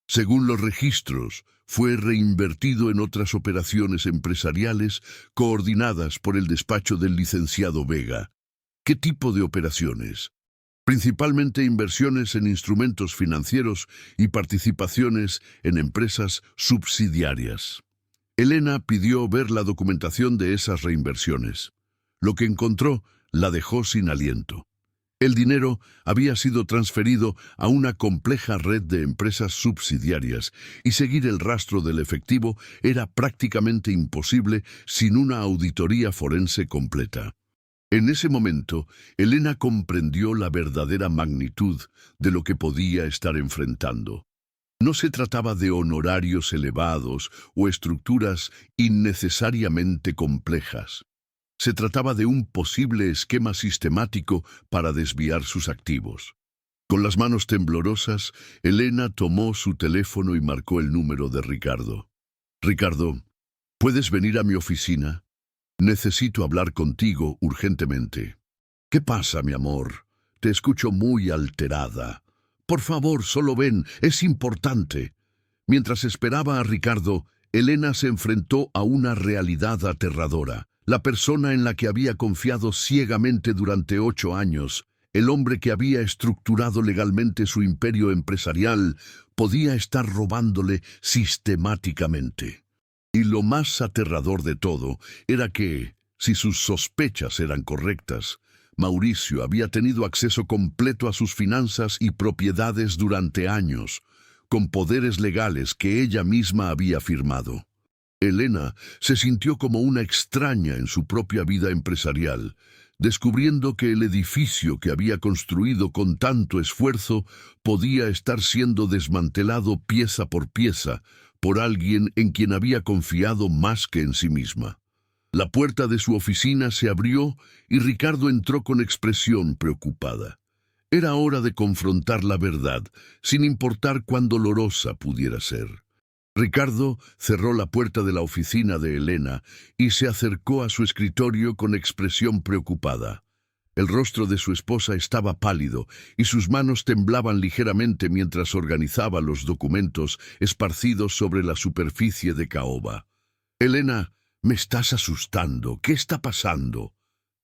Según los registros, fue reinvertido en otras operaciones empresariales coordinadas por el despacho del licenciado Vega. ¿Qué tipo de operaciones? Principalmente inversiones en instrumentos financieros y participaciones en empresas subsidiarias. Elena pidió ver la documentación de esas reinversiones. Lo que encontró la dejó sin aliento. El dinero había sido transferido a una compleja red de empresas subsidiarias y seguir el rastro del efectivo era prácticamente imposible sin una auditoría forense completa. En ese momento, Elena comprendió la verdadera magnitud de lo que podía estar enfrentando. No se trataba de honorarios elevados o estructuras innecesariamente complejas. Se trataba de un posible esquema sistemático para desviar sus activos. Con las manos temblorosas, Elena tomó su teléfono y marcó el número de Ricardo. «Ricardo, ¿puedes venir a mi oficina? Necesito hablar contigo urgentemente». «¿Qué pasa, mi amor? Te escucho muy alterada. Por favor, solo ven, es importante». Mientras esperaba a Ricardo, Elena se enfrentó a una realidad aterradora. La persona en la que había confiado ciegamente durante 8 años, el hombre que había estructurado legalmente su imperio empresarial, podía estar robándole sistemáticamente. Y lo más aterrador de todo era que, si sus sospechas eran correctas, Mauricio había tenido acceso completo a sus finanzas y propiedades durante años, con poderes legales que ella misma había firmado. Elena se sintió como una extraña en su propia vida empresarial, descubriendo que el edificio que había construido con tanto esfuerzo podía estar siendo desmantelado pieza por pieza por alguien en quien había confiado más que en sí misma. La puerta de su oficina se abrió y Ricardo entró con expresión preocupada. Era hora de confrontar la verdad, sin importar cuán dolorosa pudiera ser. Ricardo cerró la puerta de la oficina de Elena y se acercó a su escritorio con expresión preocupada. El rostro de su esposa estaba pálido y sus manos temblaban ligeramente mientras organizaba los documentos esparcidos sobre la superficie de caoba. «Elena, me estás asustando. ¿Qué está pasando?»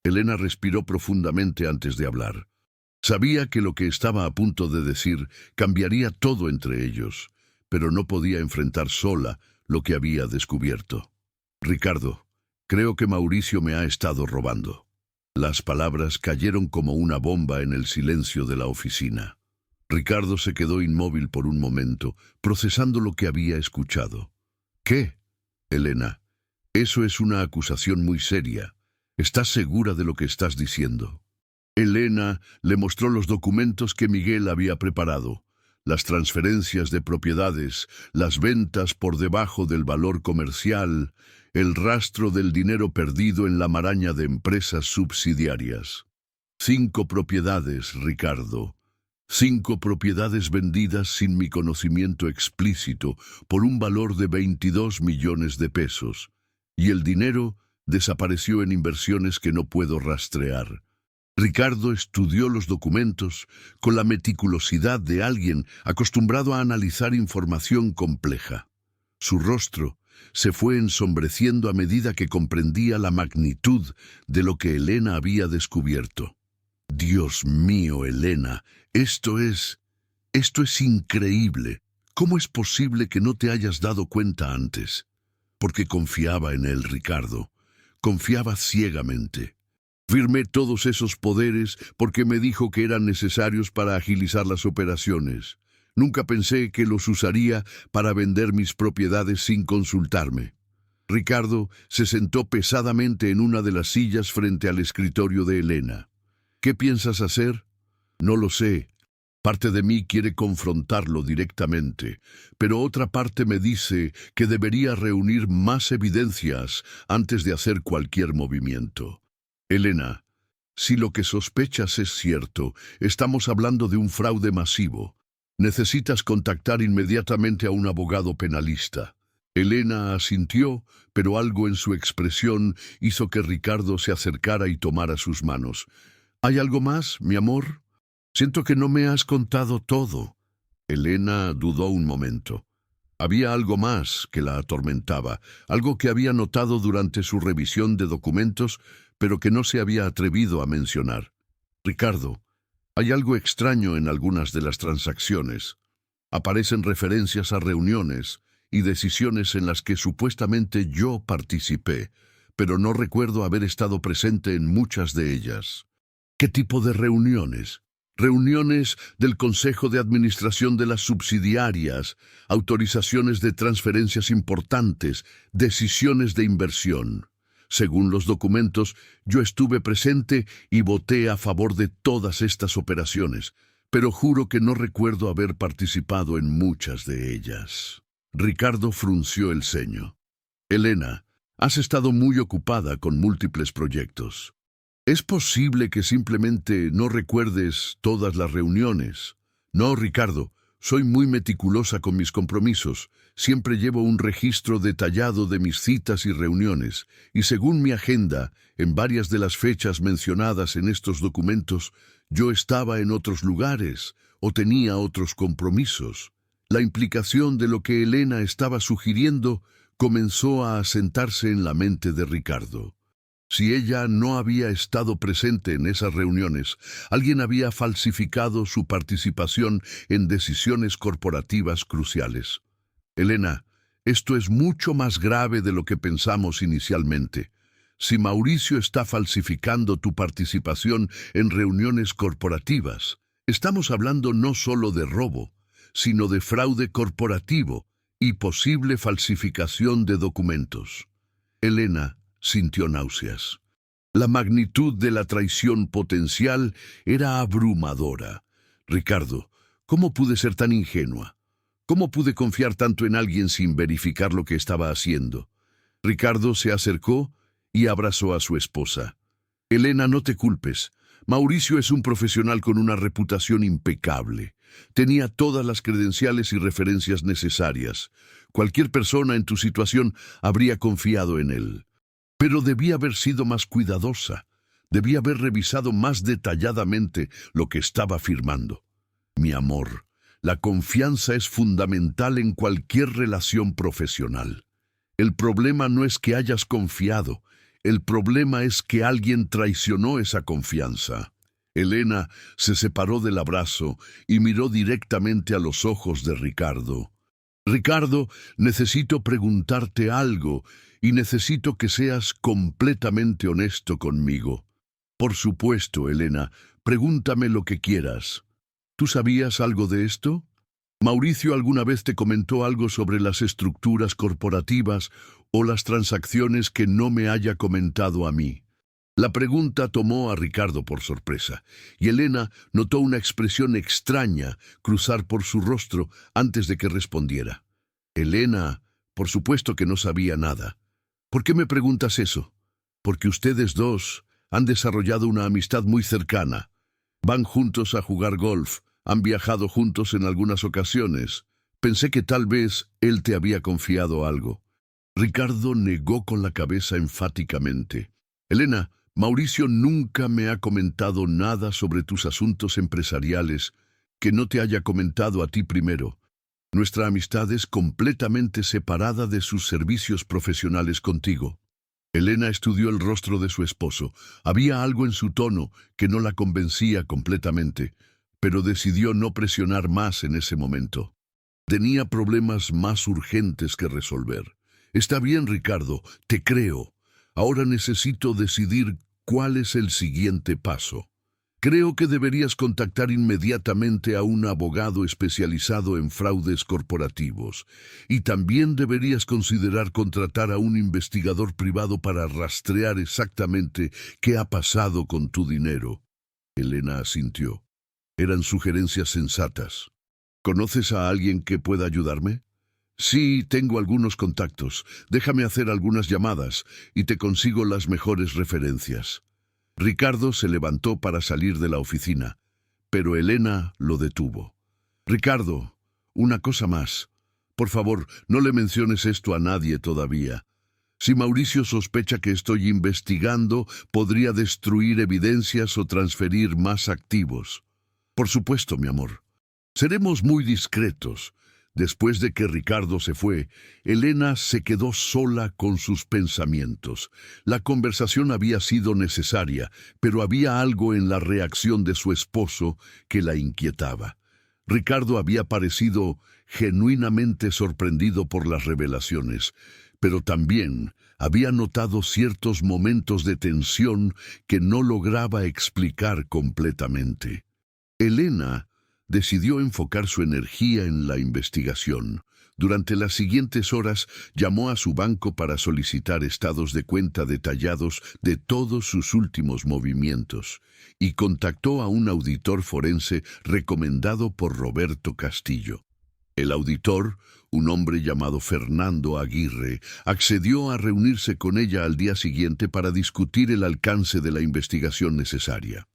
Elena respiró profundamente antes de hablar. Sabía que lo que estaba a punto de decir cambiaría todo entre ellos, pero no podía enfrentar sola lo que había descubierto. «Ricardo, creo que Mauricio me ha estado robando». Las palabras cayeron como una bomba en el silencio de la oficina. Ricardo se quedó inmóvil por un momento, procesando lo que había escuchado. «¿Qué, Elena? Eso es una acusación muy seria. ¿Estás segura de lo que estás diciendo?» Elena le mostró los documentos que Miguel había preparado. Las transferencias de propiedades, las ventas por debajo del valor comercial, el rastro del dinero perdido en la maraña de empresas subsidiarias. 5 propiedades, Ricardo. 5 propiedades vendidas sin mi conocimiento explícito por un valor de 22 millones de pesos. Y el dinero desapareció en inversiones que no puedo rastrear. Ricardo estudió los documentos con la meticulosidad de alguien acostumbrado a analizar información compleja. Su rostro se fue ensombreciendo a medida que comprendía la magnitud de lo que Elena había descubierto. «Dios mío, Elena, esto es increíble. ¿Cómo es posible que no te hayas dado cuenta antes?» Porque confiaba en él, Ricardo. Confiaba ciegamente. Firmé todos esos poderes porque me dijo que eran necesarios para agilizar las operaciones. Nunca pensé que los usaría para vender mis propiedades sin consultarme. Ricardo se sentó pesadamente en una de las sillas frente al escritorio de Elena. «¿Qué piensas hacer?» «No lo sé. Parte de mí quiere confrontarlo directamente, pero otra parte me dice que debería reunir más evidencias antes de hacer cualquier movimiento». «Elena, si lo que sospechas es cierto, estamos hablando de un fraude masivo. Necesitas contactar inmediatamente a un abogado penalista». Elena asintió, pero algo en su expresión hizo que Ricardo se acercara y tomara sus manos. «¿Hay algo más, mi amor? Siento que no me has contado todo». Elena dudó un momento. Había algo más que la atormentaba, algo que había notado durante su revisión de documentos, pero que no se había atrevido a mencionar. «Ricardo, hay algo extraño en algunas de las transacciones. Aparecen referencias a reuniones y decisiones en las que supuestamente yo participé, pero no recuerdo haber estado presente en muchas de ellas». «¿Qué tipo de reuniones?» «Reuniones del Consejo de Administración de las subsidiarias, autorizaciones de transferencias importantes, decisiones de inversión. Según los documentos, yo estuve presente y voté a favor de todas estas operaciones, pero juro que no recuerdo haber participado en muchas de ellas. Ricardo frunció el ceño. Elena, has estado muy ocupada con múltiples proyectos. ¿Es posible que simplemente no recuerdes todas las reuniones? No, Ricardo, soy muy meticulosa con mis compromisos. Siempre llevo un registro detallado de mis citas y reuniones, y según mi agenda, en varias de las fechas mencionadas en estos documentos, yo estaba en otros lugares o tenía otros compromisos. La implicación de lo que Elena estaba sugiriendo comenzó a asentarse en la mente de Ricardo. Si ella no había estado presente en esas reuniones, alguien había falsificado su participación en decisiones corporativas cruciales. Elena, esto es mucho más grave de lo que pensamos inicialmente. Si Mauricio está falsificando tu participación en reuniones corporativas, estamos hablando no solo de robo, sino de fraude corporativo y posible falsificación de documentos. Elena sintió náuseas. La magnitud de la traición potencial era abrumadora. Ricardo, ¿cómo pude ser tan ingenua? ¿Cómo pude confiar tanto en alguien sin verificar lo que estaba haciendo? Ricardo se acercó y abrazó a su esposa. Elena, no te culpes. Mauricio es un profesional con una reputación impecable. Tenía todas las credenciales y referencias necesarias. Cualquier persona en tu situación habría confiado en él. Pero debía haber sido más cuidadosa. Debía haber revisado más detalladamente lo que estaba firmando. Mi amor, la confianza es fundamental en cualquier relación profesional. El problema no es que hayas confiado. El problema es que alguien traicionó esa confianza. Elena se separó del abrazo y miró directamente a los ojos de Ricardo. Ricardo, necesito preguntarte algo y necesito que seas completamente honesto conmigo. Por supuesto, Elena, pregúntame lo que quieras. ¿Tú sabías algo de esto? ¿Mauricio alguna vez te comentó algo sobre las estructuras corporativas o las transacciones que no me haya comentado a mí? La pregunta tomó a Ricardo por sorpresa, y Elena notó una expresión extraña cruzar por su rostro antes de que respondiera. Elena, por supuesto que no sabía nada. ¿Por qué me preguntas eso? Porque ustedes dos han desarrollado una amistad muy cercana. Van juntos a jugar golf, han viajado juntos en algunas ocasiones. Pensé que tal vez él te había confiado algo. Ricardo negó con la cabeza enfáticamente. Elena, Mauricio nunca me ha comentado nada sobre tus asuntos empresariales que no te haya comentado a ti primero. Nuestra amistad es completamente separada de sus servicios profesionales contigo. Elena estudió el rostro de su esposo. Había algo en su tono que no la convencía completamente, pero decidió no presionar más en ese momento. Tenía problemas más urgentes que resolver. Está bien, Ricardo, te creo. Ahora necesito decidir cuál es el siguiente paso. Creo que deberías contactar inmediatamente a un abogado especializado en fraudes corporativos. Y también deberías considerar contratar a un investigador privado para rastrear exactamente qué ha pasado con tu dinero. Elena asintió. Eran sugerencias sensatas. ¿Conoces a alguien que pueda ayudarme? Sí, tengo algunos contactos. Déjame hacer algunas llamadas y te consigo las mejores referencias. Ricardo se levantó para salir de la oficina, pero Elena lo detuvo. Ricardo, una cosa más. Por favor, no le menciones esto a nadie todavía. Si Mauricio sospecha que estoy investigando, podría destruir evidencias o transferir más activos. Por supuesto, mi amor. Seremos muy discretos. Después de que Ricardo se fue, Elena se quedó sola con sus pensamientos. La conversación había sido necesaria, pero había algo en la reacción de su esposo que la inquietaba. Ricardo había parecido genuinamente sorprendido por las revelaciones, pero también había notado ciertos momentos de tensión que no lograba explicar completamente. Elena decidió enfocar su energía en la investigación. Durante las siguientes horas llamó a su banco para solicitar estados de cuenta detallados de todos sus últimos movimientos y contactó a un auditor forense recomendado por Roberto Castillo. El auditor, un hombre llamado Fernando Aguirre, accedió a reunirse con ella al día siguiente para discutir el alcance de la investigación necesaria.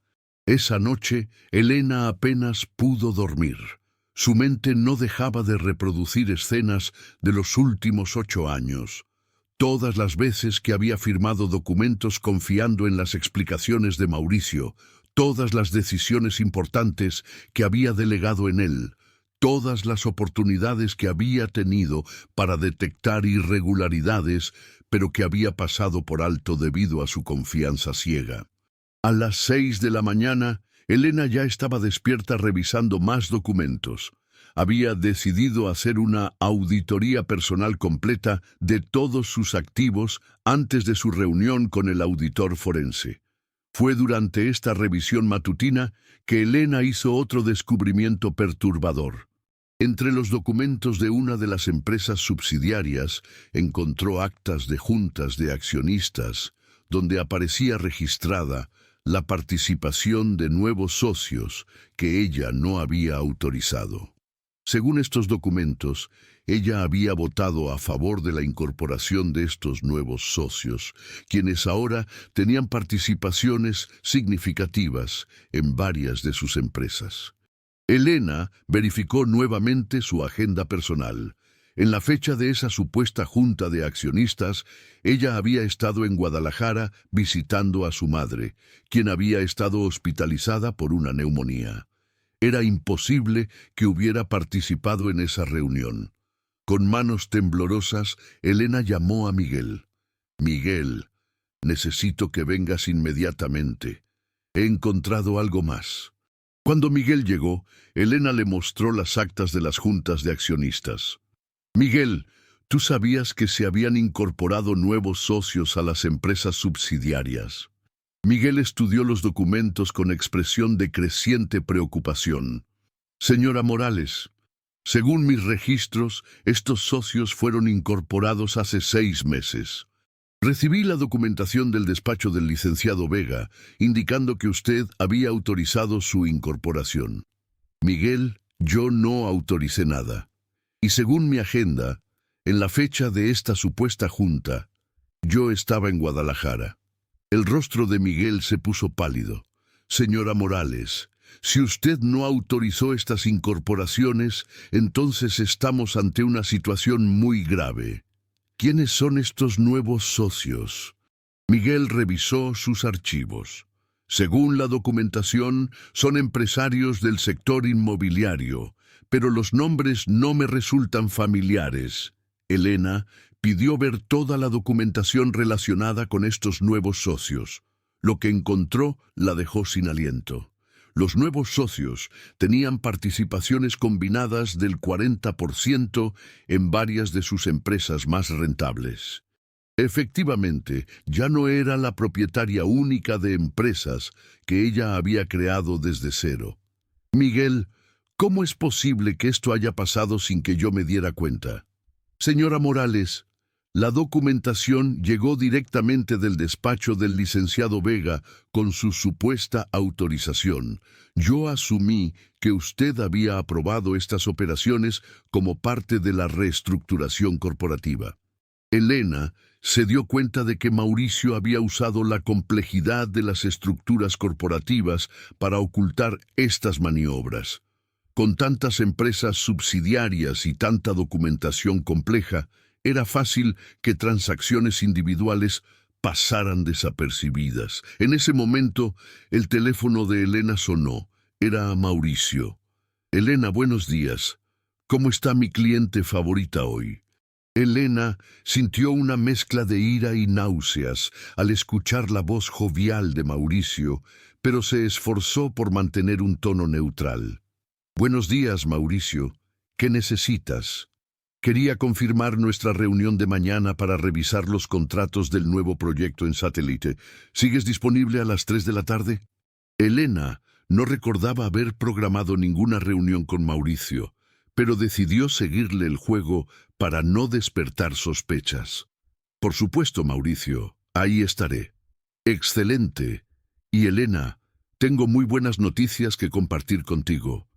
Esa noche, Elena apenas pudo dormir. Su mente no dejaba de reproducir escenas de los últimos 8 años. Todas las veces que había firmado documentos confiando en las explicaciones de Mauricio, todas las decisiones importantes que había delegado en él, todas las oportunidades que había tenido para detectar irregularidades, pero que había pasado por alto debido a su confianza ciega. A las 6 de la mañana, Elena ya estaba despierta revisando más documentos. Había decidido hacer una auditoría personal completa de todos sus activos antes de su reunión con el auditor forense. Fue durante esta revisión matutina que Elena hizo otro descubrimiento perturbador. Entre los documentos de una de las empresas subsidiarias encontró actas de juntas de accionistas, donde aparecía registrada la participación de nuevos socios que ella no había autorizado. Según estos documentos, ella había votado a favor de la incorporación de estos nuevos socios, quienes ahora tenían participaciones significativas en varias de sus empresas. Elena verificó nuevamente su agenda personal. En la fecha de esa supuesta junta de accionistas, ella había estado en Guadalajara visitando a su madre, quien había estado hospitalizada por una neumonía. Era imposible que hubiera participado en esa reunión. Con manos temblorosas, Elena llamó a Miguel. «Miguel, necesito que vengas inmediatamente. He encontrado algo más». Cuando Miguel llegó, Elena le mostró las actas de las juntas de accionistas. «Miguel, ¿tú sabías que se habían incorporado nuevos socios a las empresas subsidiarias?» Miguel estudió los documentos con expresión de creciente preocupación. «Señora Morales, según mis registros, estos socios fueron incorporados hace 6 meses. Recibí la documentación del despacho del licenciado Vega, indicando que usted había autorizado su incorporación». «Miguel, yo no autoricé nada. Y según mi agenda, en la fecha de esta supuesta junta, yo estaba en Guadalajara». El rostro de Miguel se puso pálido. «Señora Morales, si usted no autorizó estas incorporaciones, entonces estamos ante una situación muy grave. ¿Quiénes son estos nuevos socios?» Miguel revisó sus archivos. Según la documentación, son empresarios del sector inmobiliario, pero los nombres no me resultan familiares. Elena pidió ver toda la documentación relacionada con estos nuevos socios. Lo que encontró la dejó sin aliento. Los nuevos socios tenían participaciones combinadas del 40% en varias de sus empresas más rentables. Efectivamente, ya no era la propietaria única de empresas que ella había creado desde cero. «Miguel, ¿cómo es posible que esto haya pasado sin que yo me diera cuenta?» «Señora Morales, la documentación llegó directamente del despacho del licenciado Vega con su supuesta autorización. Yo asumí que usted había aprobado estas operaciones como parte de la reestructuración corporativa». Elena se dio cuenta de que Mauricio había usado la complejidad de las estructuras corporativas para ocultar estas maniobras. Con tantas empresas subsidiarias y tanta documentación compleja, era fácil que transacciones individuales pasaran desapercibidas. En ese momento, el teléfono de Elena sonó. Era Mauricio. «Elena, buenos días. ¿Cómo está mi cliente favorita hoy?» Elena sintió una mezcla de ira y náuseas al escuchar la voz jovial de Mauricio, pero se esforzó por mantener un tono neutral. «Buenos días, Mauricio. ¿Qué necesitas?» «Quería confirmar nuestra reunión de mañana para revisar los contratos del nuevo proyecto en satélite. ¿Sigues disponible a las 3 de la tarde?» Elena No recordaba haber programado ninguna reunión con Mauricio, pero decidió seguirle el juego para no despertar sospechas. Por supuesto, Mauricio, ahí estaré. Excelente. Y Elena, tengo muy buenas noticias que compartir contigo.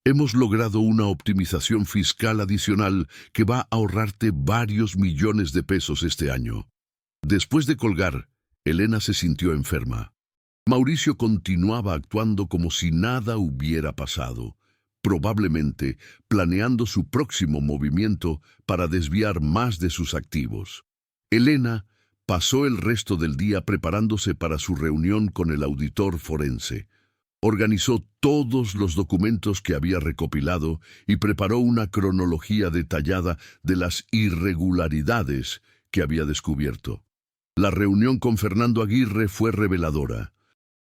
Hemos logrado una optimización fiscal adicional que va a ahorrarte varios millones de pesos este año. Después de colgar, Elena se sintió enferma. Mauricio continuaba actuando como si nada hubiera pasado, probablemente planeando su próximo movimiento para desviar más de sus activos. Elena pasó el resto del día preparándose para su reunión con el auditor forense. Organizó todos los documentos que había recopilado y preparó una cronología detallada de las irregularidades que había descubierto. La reunión con Fernando Aguirre fue reveladora.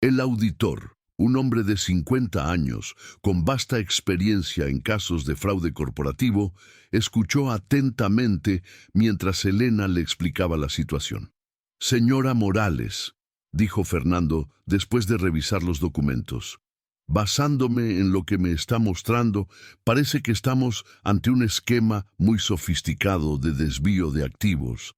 El auditor, un hombre de 50 años, con vasta experiencia en casos de fraude corporativo, escuchó atentamente mientras Elena le explicaba la situación. «Señora Morales», dijo Fernando después de revisar los documentos, «basándome en lo que me está mostrando, parece que estamos ante un esquema muy sofisticado de desvío de activos.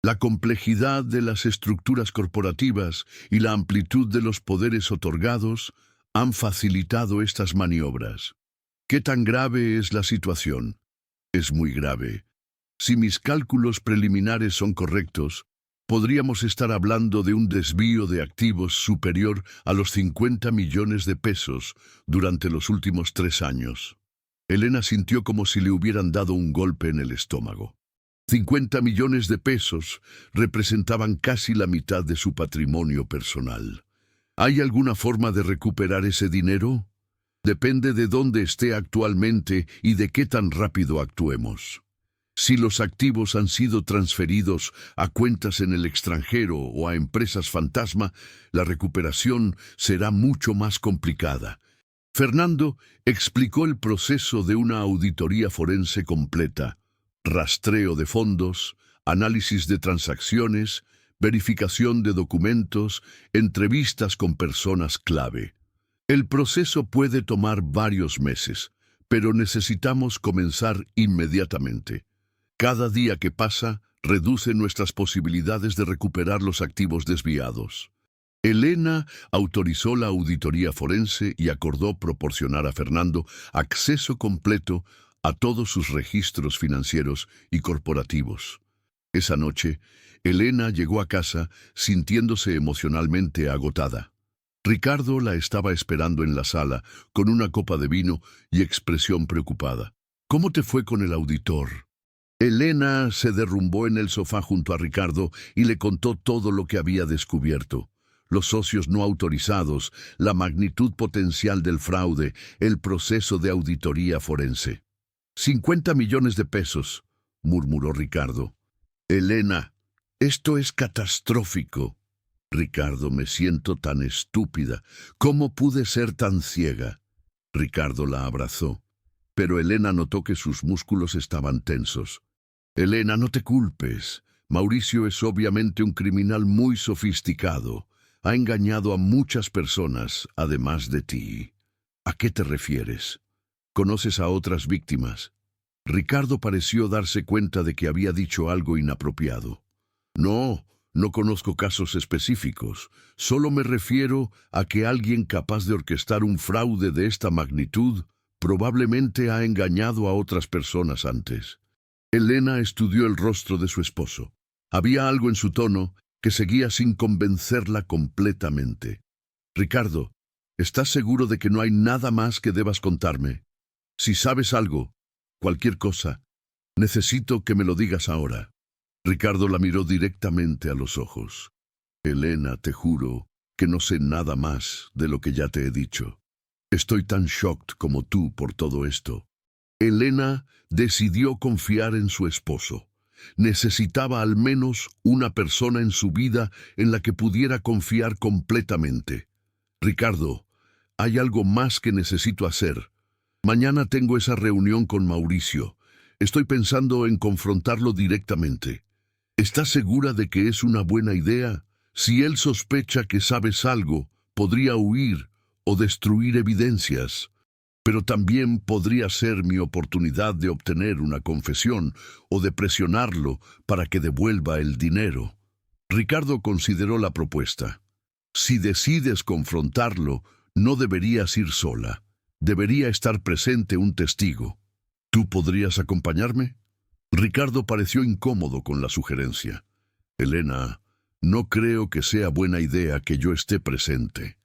La complejidad de las estructuras corporativas y la amplitud de los poderes otorgados han facilitado estas maniobras. ¿Qué tan grave es la situación? Es muy grave. Si mis cálculos preliminares son correctos, podríamos estar hablando de un desvío de activos superior a los 50 millones de pesos durante los últimos 3 años. Elena sintió como si le hubieran dado un golpe en el estómago. 50 millones de pesos representaban casi la mitad de su patrimonio personal. ¿Hay alguna forma de recuperar ese dinero? Depende de dónde esté actualmente y de qué tan rápido actuemos. Si los activos han sido transferidos a cuentas en el extranjero o a empresas fantasma, la recuperación será mucho más complicada. Fernando explicó el proceso de una auditoría forense completa: rastreo de fondos, análisis de transacciones, verificación de documentos, entrevistas con personas clave. El proceso puede tomar varios meses, pero necesitamos comenzar inmediatamente. Cada día que pasa reduce nuestras posibilidades de recuperar los activos desviados. Elena autorizó la auditoría forense y acordó proporcionar a Fernando acceso completo a todos sus registros financieros y corporativos. Esa noche, Elena llegó a casa sintiéndose emocionalmente agotada. Ricardo la estaba esperando en la sala con una copa de vino y expresión preocupada. «¿Cómo te fue con el auditor?» Elena se derrumbó en el sofá junto a Ricardo y le contó todo lo que había descubierto: los socios no autorizados, la magnitud potencial del fraude, el proceso de auditoría forense. 50 millones de pesos, murmuró Ricardo. Elena, esto es catastrófico. Ricardo, me siento tan estúpida. ¿Cómo pude ser tan ciega? Ricardo la abrazó, pero Elena notó que sus músculos estaban tensos. Elena, no te culpes. Mauricio es obviamente un criminal muy sofisticado. Ha engañado a muchas personas, además de ti. ¿A qué te refieres? ¿Conoces a otras víctimas? Ricardo pareció darse cuenta de que había dicho algo inapropiado. No conozco casos específicos. Solo me refiero a que alguien capaz de orquestar un fraude de esta magnitud probablemente ha engañado a otras personas antes. Elena estudió el rostro de su esposo. Había algo en su tono que seguía sin convencerla completamente. Ricardo, ¿estás seguro de que no hay nada más que debas contarme? Si sabes algo, cualquier cosa, necesito que me lo digas ahora. Ricardo la miró directamente a los ojos. Elena, te juro que no sé nada más de lo que ya te he dicho. Estoy tan shocked como tú por todo esto. Elena decidió confiar en su esposo. Necesitaba al menos una persona en su vida en la que pudiera confiar completamente. Ricardo, hay algo más que necesito hacer. Mañana tengo esa reunión con Mauricio. Estoy pensando en confrontarlo directamente. ¿Estás segura de que es una buena idea? Si él sospecha que sabes algo, podría huir o destruir evidencias, pero también podría ser mi oportunidad de obtener una confesión o de presionarlo para que devuelva el dinero. Ricardo consideró la propuesta. Si decides confrontarlo, no deberías ir sola. Debería estar presente un testigo. ¿Tú podrías acompañarme? Ricardo pareció incómodo con la sugerencia. Elena, no creo que sea buena idea que yo esté presente.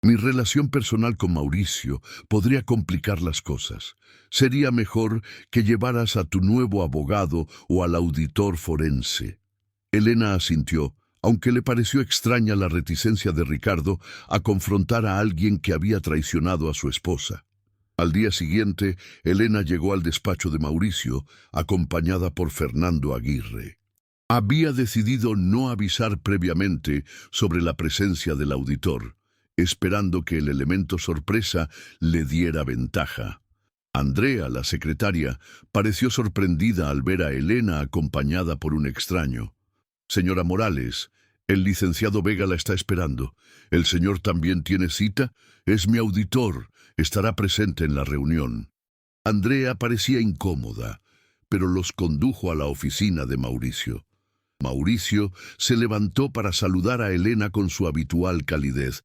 Mi relación personal con Mauricio podría complicar las cosas. Sería mejor que llevaras a tu nuevo abogado o al auditor forense. Elena asintió, aunque le pareció extraña la reticencia de Ricardo a confrontar a alguien que había traicionado a su esposa. Al día siguiente, Elena llegó al despacho de Mauricio, acompañada por Fernando Aguirre. Había decidido no avisar previamente sobre la presencia del auditor, esperando que el elemento sorpresa le diera ventaja. Andrea, la secretaria, pareció sorprendida al ver a Elena acompañada por un extraño. Señora Morales, el licenciado Vega la está esperando. ¿El señor también tiene cita? Es mi auditor. Estará presente en la reunión. Andrea parecía incómoda, pero los condujo a la oficina de Mauricio. Mauricio se levantó para saludar a Elena con su habitual calidez,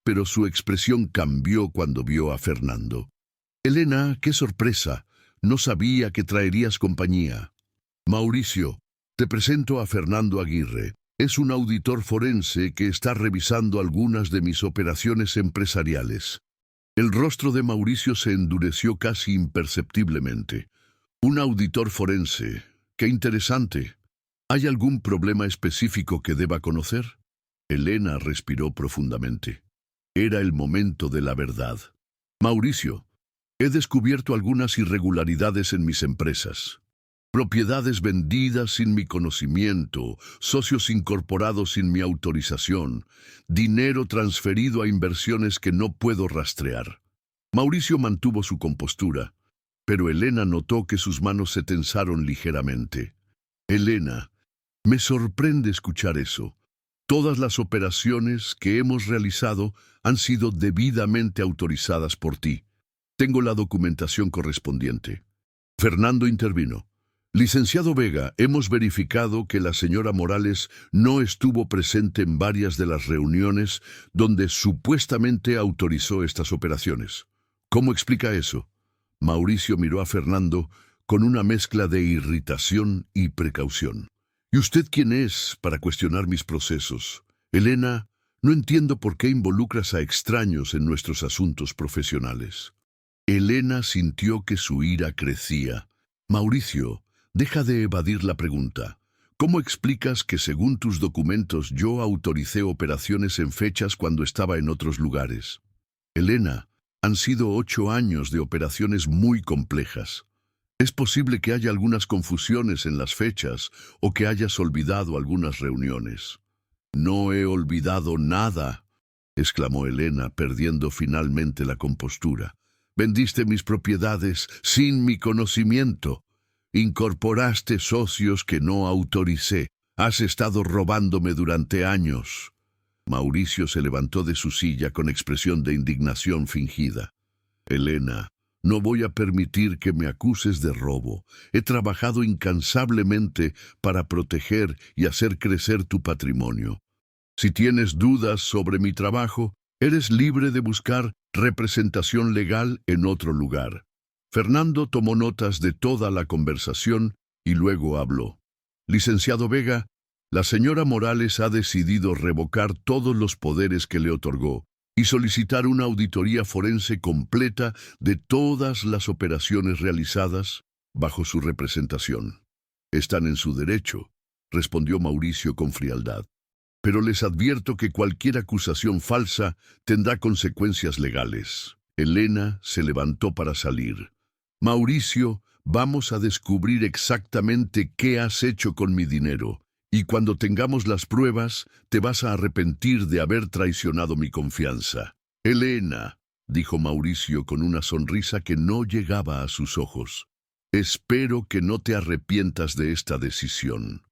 pero su expresión cambió cuando vio a Fernando. Elena, qué sorpresa. No sabía que traerías compañía. Mauricio, te presento a Fernando Aguirre. Es un auditor forense que está revisando algunas de mis operaciones empresariales. El rostro de Mauricio se endureció casi imperceptiblemente. Un auditor forense. ¡Qué interesante! ¿Hay algún problema específico que deba conocer? Elena respiró profundamente. Era el momento de la verdad. Mauricio, he descubierto algunas irregularidades en mis empresas. Propiedades vendidas sin mi conocimiento, socios incorporados sin mi autorización, dinero transferido a inversiones que no puedo rastrear. Mauricio mantuvo su compostura, pero Elena notó que sus manos se tensaron ligeramente. Elena, me sorprende escuchar eso. Todas las operaciones que hemos realizado han sido debidamente autorizadas por ti. Tengo la documentación correspondiente. Fernando intervino. Licenciado Vega, hemos verificado que la señora Morales no estuvo presente en varias de las reuniones donde supuestamente autorizó estas operaciones. ¿Cómo explica eso? Mauricio miró a Fernando con una mezcla de irritación y precaución. ¿Y usted quién es para cuestionar mis procesos? Elena, no entiendo por qué involucras a extraños en nuestros asuntos profesionales. Elena sintió que su ira crecía. Mauricio, deja de evadir la pregunta. ¿Cómo explicas que según tus documentos yo autoricé operaciones en fechas cuando estaba en otros lugares? Elena, han sido 8 años de operaciones muy complejas. Es posible que haya algunas confusiones en las fechas o que hayas olvidado algunas reuniones. No he olvidado nada, exclamó Elena, perdiendo finalmente la compostura. Vendiste mis propiedades sin mi conocimiento. Incorporaste socios que no autoricé. Has estado robándome durante años. Mauricio se levantó de su silla con expresión de indignación fingida. Elena, no voy a permitir que me acuses de robo. He trabajado incansablemente para proteger y hacer crecer tu patrimonio. Si tienes dudas sobre mi trabajo, eres libre de buscar representación legal en otro lugar. Fernando tomó notas de toda la conversación y luego habló. Licenciado Vega, la señora Morales ha decidido revocar todos los poderes que le otorgó y solicitar una auditoría forense completa de todas las operaciones realizadas bajo su representación. Están en su derecho, respondió Mauricio con frialdad. Pero les advierto que cualquier acusación falsa tendrá consecuencias legales. Elena se levantó para salir. Mauricio, vamos a descubrir exactamente qué has hecho con mi dinero, y cuando tengamos las pruebas, te vas a arrepentir de haber traicionado mi confianza. Elena, dijo Mauricio con una sonrisa que no llegaba a sus ojos, espero que no te arrepientas de esta decisión.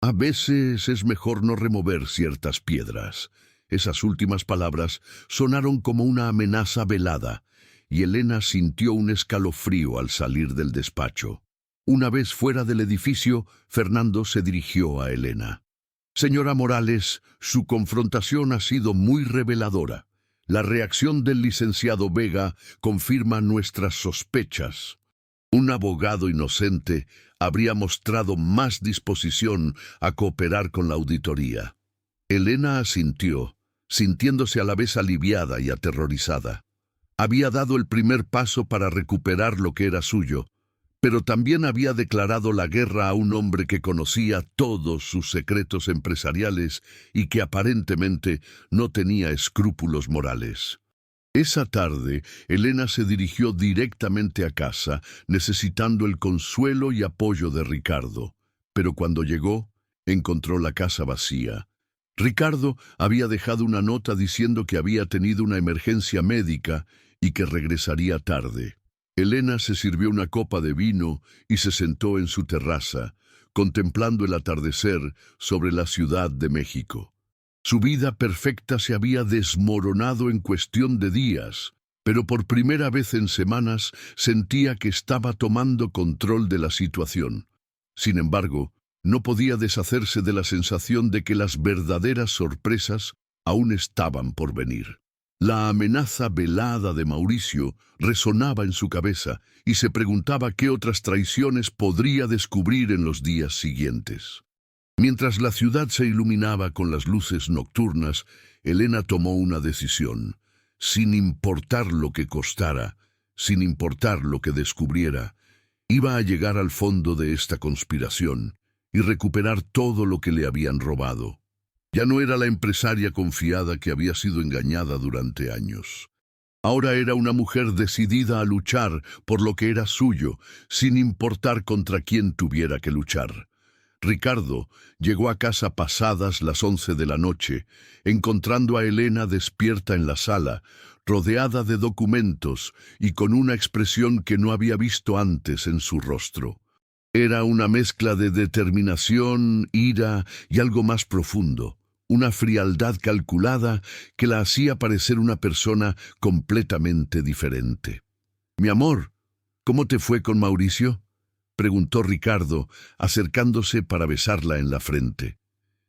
A veces es mejor no remover ciertas piedras. Esas últimas palabras sonaron como una amenaza velada, y Elena sintió un escalofrío al salir del despacho. Una vez fuera del edificio, Fernando se dirigió a Elena. Señora Morales, su confrontación ha sido muy reveladora. La reacción del licenciado Vega confirma nuestras sospechas. Un abogado inocente habría mostrado más disposición a cooperar con la auditoría. Elena asintió, sintiéndose a la vez aliviada y aterrorizada. Había dado el primer paso para recuperar lo que era suyo, pero también había declarado la guerra a un hombre que conocía todos sus secretos empresariales y que aparentemente no tenía escrúpulos morales. Esa tarde, Elena se dirigió directamente a casa, necesitando el consuelo y apoyo de Ricardo. Pero cuando llegó, encontró la casa vacía. Ricardo había dejado una nota diciendo que había tenido una emergencia médica y que regresaría tarde. Elena se sirvió una copa de vino y se sentó en su terraza, contemplando el atardecer sobre la Ciudad de México. Su vida perfecta se había desmoronado en cuestión de días, pero por primera vez en semanas sentía que estaba tomando control de la situación. Sin embargo, no podía deshacerse de la sensación de que las verdaderas sorpresas aún estaban por venir. La amenaza velada de Mauricio resonaba en su cabeza y se preguntaba qué otras traiciones podría descubrir en los días siguientes. Mientras la ciudad se iluminaba con las luces nocturnas, Elena tomó una decisión. Sin importar lo que costara, sin importar lo que descubriera, iba a llegar al fondo de esta conspiración y recuperar todo lo que le habían robado. Ya no era la empresaria confiada que había sido engañada durante años. Ahora era una mujer decidida a luchar por lo que era suyo, sin importar contra quién tuviera que luchar. Ricardo llegó a casa pasadas las 11 de la noche, encontrando a Elena despierta en la sala, rodeada de documentos y con una expresión que no había visto antes en su rostro. Era una mezcla de determinación, ira y algo más profundo, una frialdad calculada que la hacía parecer una persona completamente diferente. «Mi amor, ¿cómo te fue con Mauricio?», preguntó Ricardo, acercándose para besarla en la frente.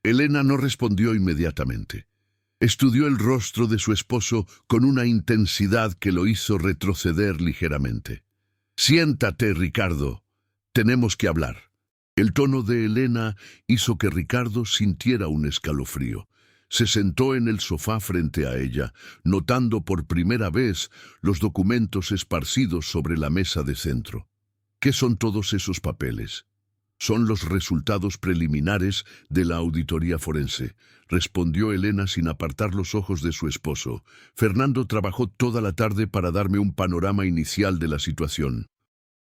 Elena no respondió inmediatamente. Estudió el rostro de su esposo con una intensidad que lo hizo retroceder ligeramente. «Siéntate, Ricardo. Tenemos que hablar». El tono de Elena hizo que Ricardo sintiera un escalofrío. Se sentó en el sofá frente a ella, notando por primera vez los documentos esparcidos sobre la mesa de centro. «¿Qué son todos esos papeles?». «Son los resultados preliminares de la auditoría forense», respondió Elena sin apartar los ojos de su esposo. «Fernando trabajó toda la tarde para darme un panorama inicial de la situación».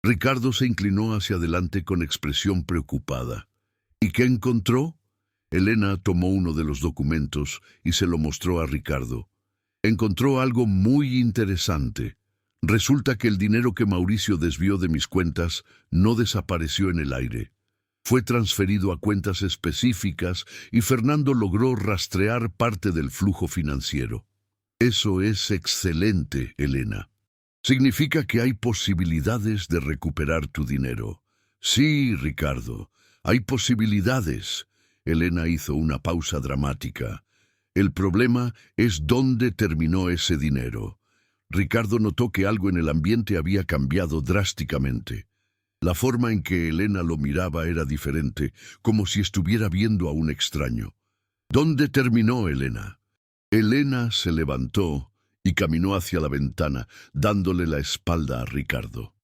Ricardo se inclinó hacia adelante con expresión preocupada. «¿Y qué encontró?». Elena tomó uno de los documentos y se lo mostró a Ricardo. «Encontró algo muy interesante. Resulta que el dinero que Mauricio desvió de mis cuentas no desapareció en el aire. Fue transferido a cuentas específicas y Fernando logró rastrear parte del flujo financiero». «Eso es excelente, Elena. Significa que hay posibilidades de recuperar tu dinero». «Sí, Ricardo, hay posibilidades». Elena hizo una pausa dramática. «El problema es dónde terminó ese dinero». Ricardo notó que algo en el ambiente había cambiado drásticamente. La forma en que Elena lo miraba era diferente, como si estuviera viendo a un extraño. «¿Dónde terminó, Elena?». Elena se levantó y caminó hacia la ventana, dándole la espalda a Ricardo.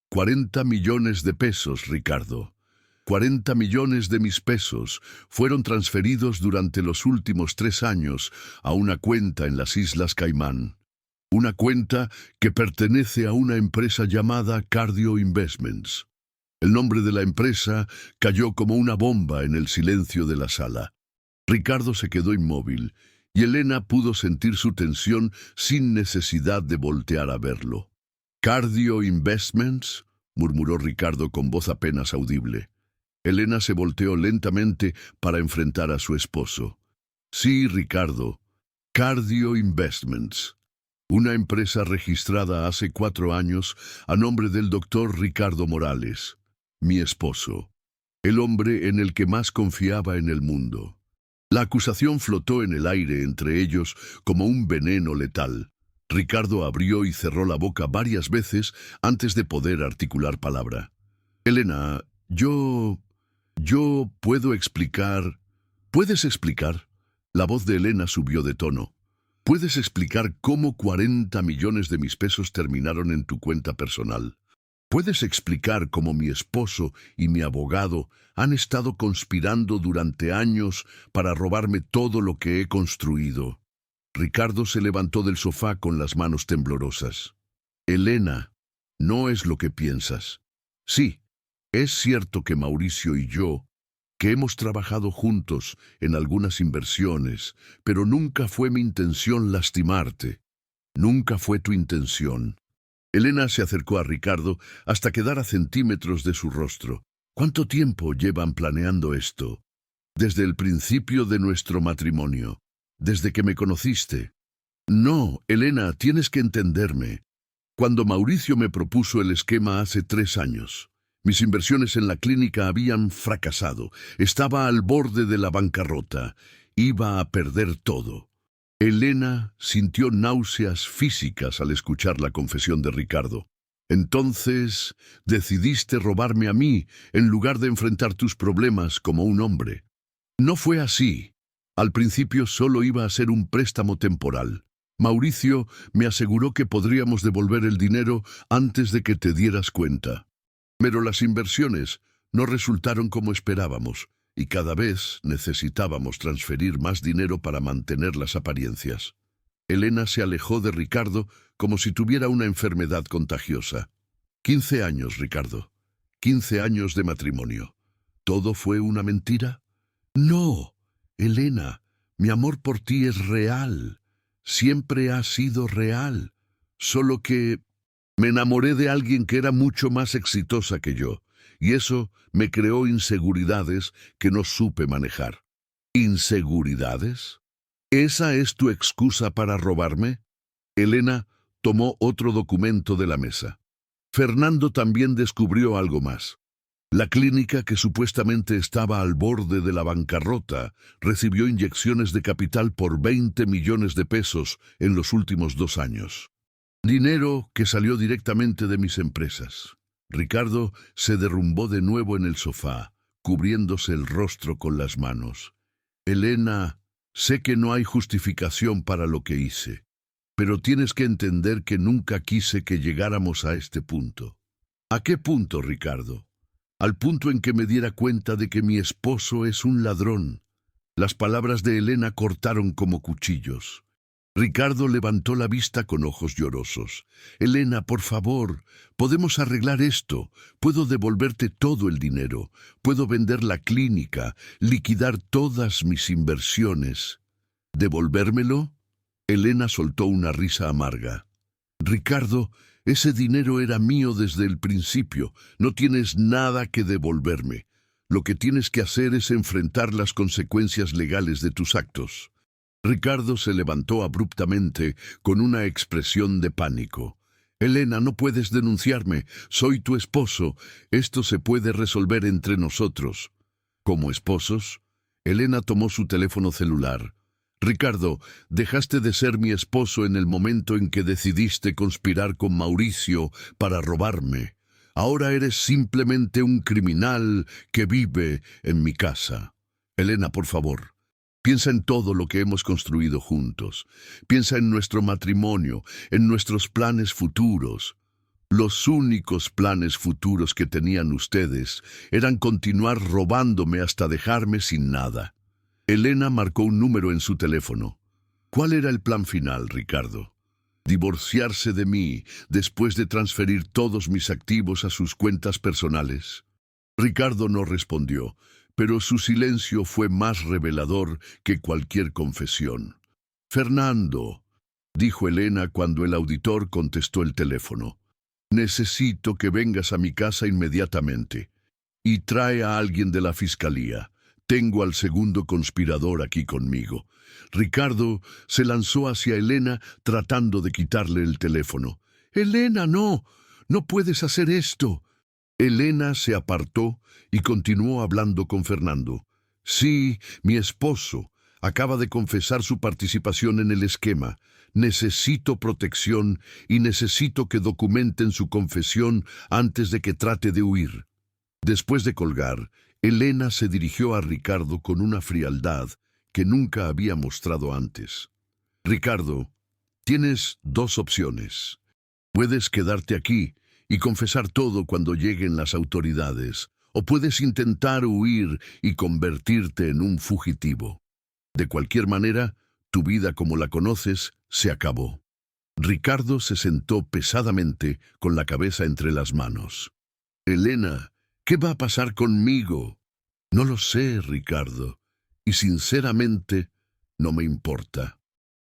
«40 millones de pesos, Ricardo. 40 millones de mis pesos fueron transferidos durante los últimos 3 años a una cuenta en las Islas Caimán. Una cuenta que pertenece a una empresa llamada Cardio Investments». El nombre de la empresa cayó como una bomba en el silencio de la sala. Ricardo se quedó inmóvil, y Elena pudo sentir su tensión sin necesidad de voltear a verlo. «¿Cardio Investments?», murmuró Ricardo con voz apenas audible. Elena se volteó lentamente para enfrentar a su esposo. «Sí, Ricardo. Cardio Investments, una empresa registrada hace 4 años a nombre del doctor Ricardo Morales, mi esposo, el hombre en el que más confiaba en el mundo. La acusación flotó en el aire entre ellos como un veneno letal. Ricardo abrió y cerró la boca varias veces antes de poder articular palabra. Elena, yo puedo explicar. ¿Puedes explicar? La voz de Elena subió de tono. ¿Puedes explicar cómo 40 millones de mis pesos terminaron en tu cuenta personal? ¿Puedes explicar cómo mi esposo y mi abogado han estado conspirando durante años para robarme todo lo que he construido? Ricardo se levantó del sofá con las manos temblorosas. Elena, no es lo que piensas. Sí, es cierto que Mauricio y yo, que hemos trabajado juntos en algunas inversiones, pero nunca fue mi intención lastimarte. Nunca fue tu intención. Elena se acercó a Ricardo hasta quedar a centímetros de su rostro. ¿Cuánto tiempo llevan planeando esto? Desde el principio de nuestro matrimonio. Desde que me conociste. No, Elena, tienes que entenderme. Cuando Mauricio me propuso el esquema hace 3 años, mis inversiones en la clínica habían fracasado. Estaba al borde de la bancarrota. Iba a perder todo. Elena sintió náuseas físicas al escuchar la confesión de Ricardo. Entonces, decidiste robarme a mí en lugar de enfrentar tus problemas como un hombre. No fue así. Al principio solo iba a ser un préstamo temporal. Mauricio me aseguró que podríamos devolver el dinero antes de que te dieras cuenta. Pero las inversiones no resultaron como esperábamos, y cada vez necesitábamos transferir más dinero para mantener las apariencias. Elena se alejó de Ricardo como si tuviera una enfermedad contagiosa. 15 años, Ricardo. 15 años de matrimonio. ¿Todo fue una mentira? No, Elena, mi amor por ti es real. Siempre ha sido real. Solo que me enamoré de alguien que era mucho más exitosa que yo. Y eso me creó inseguridades que no supe manejar. ¿Inseguridades? ¿Esa es tu excusa para robarme? Elena tomó otro documento de la mesa. Fernando también descubrió algo más. La clínica, que supuestamente estaba al borde de la bancarrota, recibió inyecciones de capital por 20 millones de pesos en los últimos 2 años. Dinero que salió directamente de mis empresas. Ricardo se derrumbó de nuevo en el sofá, cubriéndose el rostro con las manos. Elena, sé que no hay justificación para lo que hice, pero tienes que entender que nunca quise que llegáramos a este punto. ¿A qué punto, Ricardo? Al punto en que me diera cuenta de que mi esposo es un ladrón. Las palabras de Elena cortaron como cuchillos. Ricardo levantó la vista con ojos llorosos. Elena, por favor, podemos arreglar esto. Puedo devolverte todo el dinero. Puedo vender la clínica, liquidar todas mis inversiones. ¿Devolvérmelo? Elena soltó una risa amarga. Ricardo, ese dinero era mío desde el principio. No tienes nada que devolverme. Lo que tienes que hacer es enfrentar las consecuencias legales de tus actos. Ricardo se levantó abruptamente con una expresión de pánico. Elena, no puedes denunciarme. Soy tu esposo. Esto se puede resolver entre nosotros. ¿Como esposos? Elena tomó su teléfono celular. Ricardo, dejaste de ser mi esposo en el momento en que decidiste conspirar con Mauricio para robarme. Ahora eres simplemente un criminal que vive en mi casa. Elena, por favor. Piensa en todo lo que hemos construido juntos. Piensa en nuestro matrimonio, en nuestros planes futuros. Los únicos planes futuros que tenían ustedes eran continuar robándome hasta dejarme sin nada. Elena marcó un número en su teléfono. ¿Cuál era el plan final, Ricardo? ¿Divorciarse de mí después de transferir todos mis activos a sus cuentas personales? Ricardo no respondió, pero su silencio fue más revelador que cualquier confesión. Fernando, dijo Elena cuando el auditor contestó el teléfono, necesito que vengas a mi casa inmediatamente. Y trae a alguien de la fiscalía. Tengo al segundo conspirador aquí conmigo. Ricardo se lanzó hacia Elena tratando de quitarle el teléfono. «Elena, no. No puedes hacer esto». Elena se apartó y continuó hablando con Fernando. «Sí, mi esposo acaba de confesar su participación en el esquema. Necesito protección y necesito que documenten su confesión antes de que trate de huir». Después de colgar, Elena se dirigió a Ricardo con una frialdad que nunca había mostrado antes. «Ricardo, tienes dos opciones. Puedes quedarte aquí y confesar todo cuando lleguen las autoridades, o puedes intentar huir y convertirte en un fugitivo. De cualquier manera, tu vida como la conoces se acabó». Ricardo se sentó pesadamente con la cabeza entre las manos. «Elena, ¿qué va a pasar conmigo?» «No lo sé, Ricardo, y sinceramente no me importa.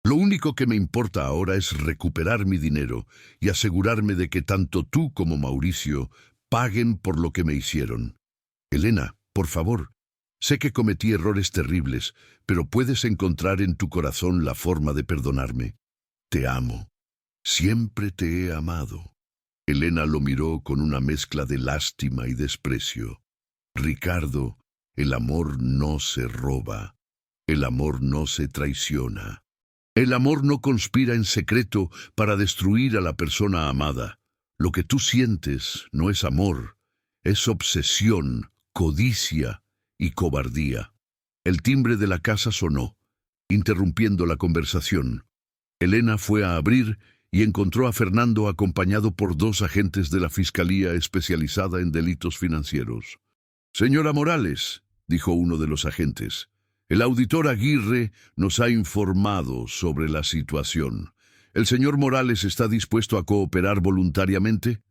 Lo único que me importa ahora es recuperar mi dinero y asegurarme de que tanto tú como Mauricio paguen por lo que me hicieron. Elena, por favor, sé que cometí errores terribles, pero puedes encontrar en tu corazón la forma de perdonarme. Te amo. Siempre te he amado». Elena lo miró con una mezcla de lástima y desprecio. «Ricardo, el amor no se roba. El amor no se traiciona. El amor no conspira en secreto para destruir a la persona amada. Lo que tú sientes no es amor, es obsesión, codicia y cobardía». El timbre de la casa sonó, interrumpiendo la conversación. Elena fue a abrir y encontró a Fernando acompañado por dos agentes de la Fiscalía especializada en delitos financieros. «Señora Morales», dijo uno de los agentes, «el auditor Aguirre nos ha informado sobre la situación. ¿El señor Morales está dispuesto a cooperar voluntariamente?»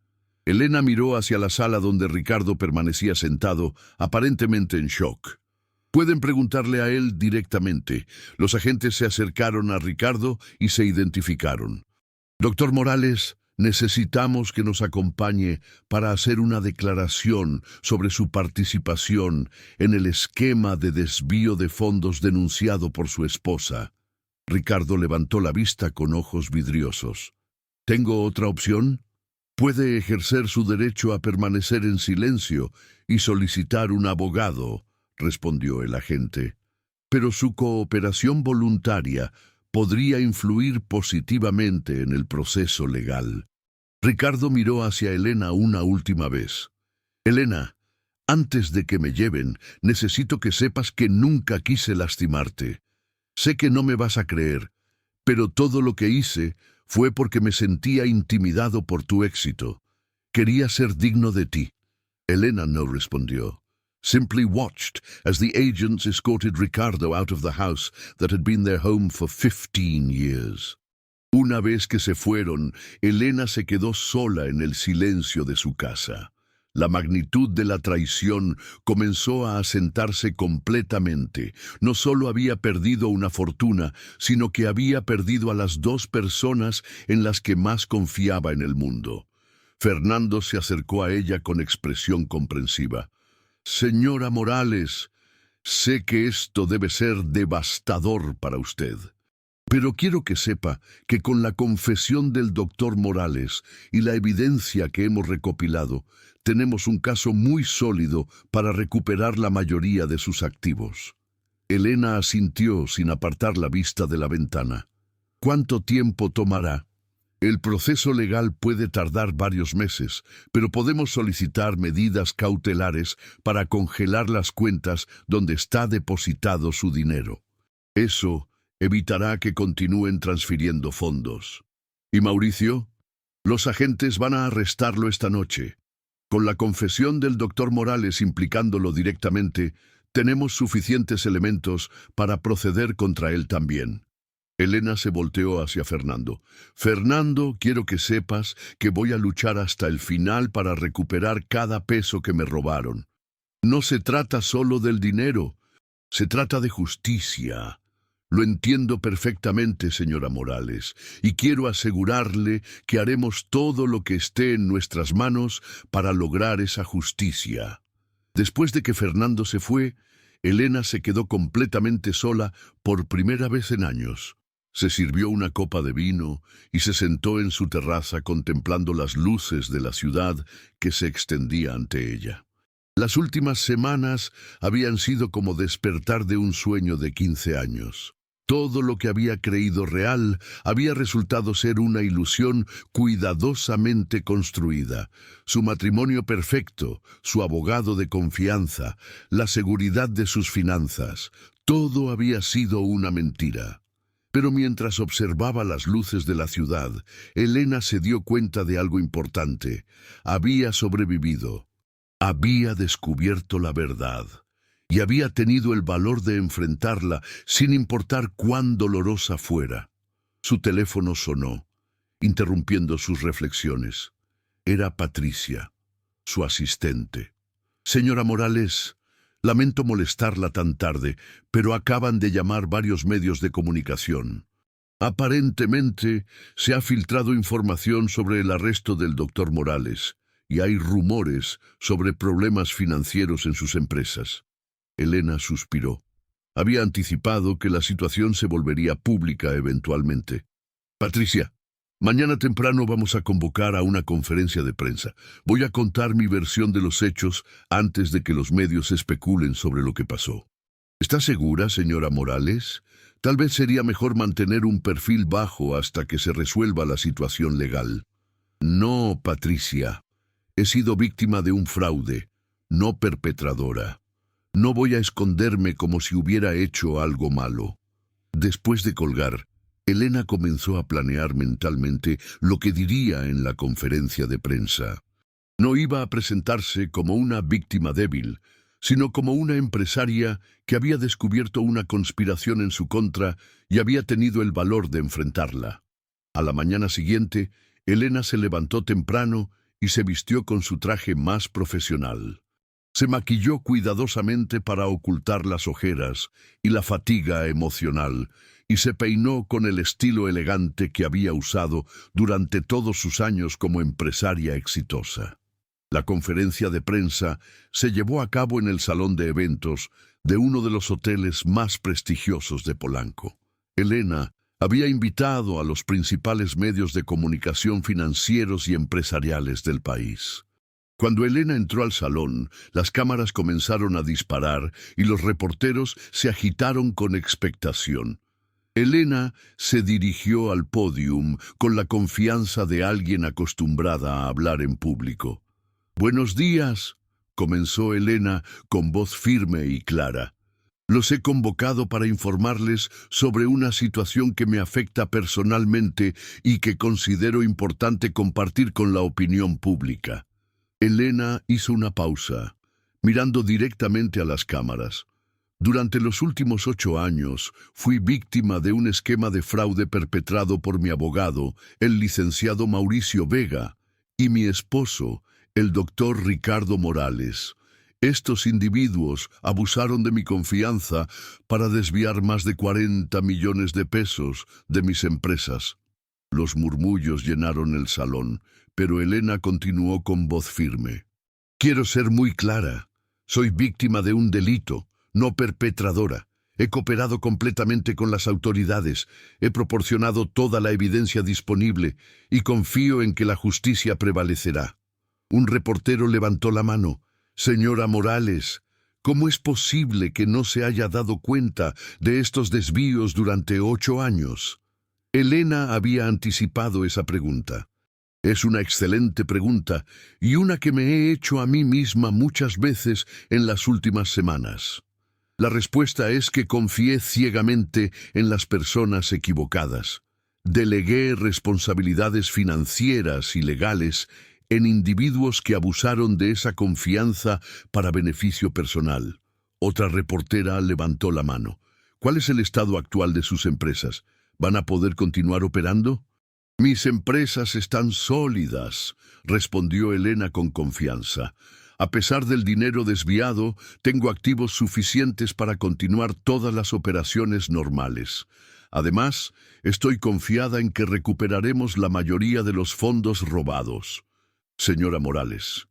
Elena miró hacia la sala donde Ricardo permanecía sentado, aparentemente en shock. «Pueden preguntarle a él directamente». Los agentes se acercaron a Ricardo y se identificaron. «Doctor Morales, necesitamos que nos acompañe para hacer una declaración sobre su participación en el esquema de desvío de fondos denunciado por su esposa». Ricardo levantó la vista con ojos vidriosos. «¿Tengo otra opción?» «Puede ejercer su derecho a permanecer en silencio y solicitar un abogado», respondió el agente. «Pero su cooperación voluntaria podría influir positivamente en el proceso legal». Ricardo miró hacia Elena una última vez. «Elena, antes de que me lleven, necesito que sepas que nunca quise lastimarte. Sé que no me vas a creer, pero todo lo que hice fue porque me sentía intimidado por tu éxito. Quería ser digno de ti». Elena no respondió. Simply watched as the agents escorted Ricardo out of the house that had been their home for 15 years. Una vez que se fueron, Elena se quedó sola en el silencio de su casa. La magnitud de la traición comenzó a asentarse completamente. No solo había perdido una fortuna, sino que había perdido a las dos personas en las que más confiaba en el mundo. Fernando se acercó a ella con expresión comprensiva. «Señora Morales, sé que esto debe ser devastador para usted. Pero quiero que sepa que con la confesión del doctor Morales y la evidencia que hemos recopilado, tenemos un caso muy sólido para recuperar la mayoría de sus activos». Elena asintió sin apartar la vista de la ventana. «¿Cuánto tiempo tomará?» «El proceso legal puede tardar varios meses, pero podemos solicitar medidas cautelares para congelar las cuentas donde está depositado su dinero. Eso evitará que continúen transfiriendo fondos». «¿Y Mauricio?» «Los agentes van a arrestarlo esta noche. Con la confesión del doctor Morales implicándolo directamente, tenemos suficientes elementos para proceder contra él también». Elena se volteó hacia Fernando. «Fernando, quiero que sepas que voy a luchar hasta el final para recuperar cada peso que me robaron. No se trata solo del dinero, se trata de justicia. Lo entiendo perfectamente, señora Morales, y quiero asegurarle que haremos todo lo que esté en nuestras manos para lograr esa justicia». Después de que Fernando se fue, Elena se quedó completamente sola por primera vez en años. Se sirvió una copa de vino y se sentó en su terraza contemplando las luces de la ciudad que se extendía ante ella. Las últimas semanas habían sido como despertar de un sueño de 15 años. Todo lo que había creído real había resultado ser una ilusión cuidadosamente construida. Su matrimonio perfecto, su abogado de confianza, la seguridad de sus finanzas, todo había sido una mentira. Pero mientras observaba las luces de la ciudad, Elena se dio cuenta de algo importante. Había sobrevivido. Había descubierto la verdad. Y había tenido el valor de enfrentarla sin importar cuán dolorosa fuera. Su teléfono sonó, interrumpiendo sus reflexiones. Era Patricia, su asistente. Señora Morales, lamento molestarla tan tarde, pero acaban de llamar varios medios de comunicación. Aparentemente, se ha filtrado información sobre el arresto del doctor Morales, y hay rumores sobre problemas financieros en sus empresas. Elena suspiró. Había anticipado que la situación se volvería pública eventualmente. Patricia, mañana temprano vamos a convocar a una conferencia de prensa. Voy a contar mi versión de los hechos antes de que los medios especulen sobre lo que pasó. ¿Está segura, señora Morales? Tal vez sería mejor mantener un perfil bajo hasta que se resuelva la situación legal. No, Patricia. He sido víctima de un fraude, no perpetradora. No voy a esconderme como si hubiera hecho algo malo. Después de colgar, Elena comenzó a planear mentalmente lo que diría en la conferencia de prensa. No iba a presentarse como una víctima débil, sino como una empresaria que había descubierto una conspiración en su contra y había tenido el valor de enfrentarla. A la mañana siguiente, Elena se levantó temprano y se vistió con su traje más profesional. Se maquilló cuidadosamente para ocultar las ojeras y la fatiga emocional, y se peinó con el estilo elegante que había usado durante todos sus años como empresaria exitosa. La conferencia de prensa se llevó a cabo en el salón de eventos de uno de los hoteles más prestigiosos de Polanco. Elena había invitado a los principales medios de comunicación financieros y empresariales del país. Cuando Elena entró al salón, las cámaras comenzaron a disparar y los reporteros se agitaron con expectación. Elena se dirigió al pódium con la confianza de alguien acostumbrada a hablar en público. «Buenos días», comenzó Elena con voz firme y clara. «Los he convocado para informarles sobre una situación que me afecta personalmente y que considero importante compartir con la opinión pública». Elena hizo una pausa, mirando directamente a las cámaras. Durante los últimos 8 años, fui víctima de un esquema de fraude perpetrado por mi abogado, el licenciado Mauricio Vega, y mi esposo, el doctor Ricardo Morales. Estos individuos abusaron de mi confianza para desviar más de 40 millones de pesos de mis empresas. Los murmullos llenaron el salón, pero Elena continuó con voz firme. «Quiero ser muy clara. Soy víctima de un delito, no perpetradora. He cooperado completamente con las autoridades, he proporcionado toda la evidencia disponible y confío en que la justicia prevalecerá». Un reportero levantó la mano. «Señora Morales, ¿cómo es posible que no se haya dado cuenta de estos desvíos durante 8 años?» Elena había anticipado esa pregunta. Es una excelente pregunta y una que me he hecho a mí misma muchas veces en las últimas semanas. La respuesta es que confié ciegamente en las personas equivocadas. Delegué responsabilidades financieras y legales en individuos que abusaron de esa confianza para beneficio personal. Otra reportera levantó la mano. ¿Cuál es el estado actual de sus empresas? ¿Van a poder continuar operando? «Mis empresas están sólidas», respondió Elena con confianza. «A pesar del dinero desviado, tengo activos suficientes para continuar todas las operaciones normales. Además, estoy confiada en que recuperaremos la mayoría de los fondos robados». «Señora Morales»,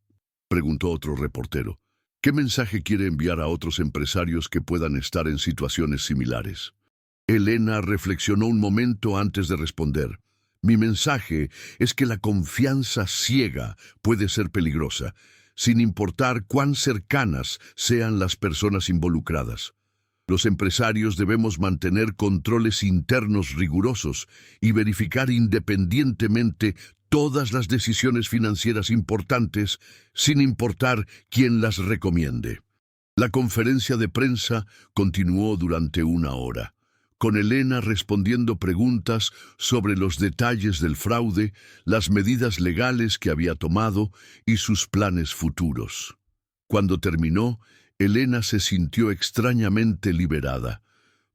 preguntó otro reportero, ¿Qué mensaje quiere enviar a otros empresarios que puedan estar en situaciones similares? Elena reflexionó un momento antes de responder. Mi mensaje es que la confianza ciega puede ser peligrosa, sin importar cuán cercanas sean las personas involucradas. Los empresarios debemos mantener controles internos rigurosos y verificar independientemente todas las decisiones financieras importantes, sin importar quién las recomiende. La conferencia de prensa continuó durante una hora, con Elena respondiendo preguntas sobre los detalles del fraude, las medidas legales que había tomado y sus planes futuros. Cuando terminó, Elena se sintió extrañamente liberada.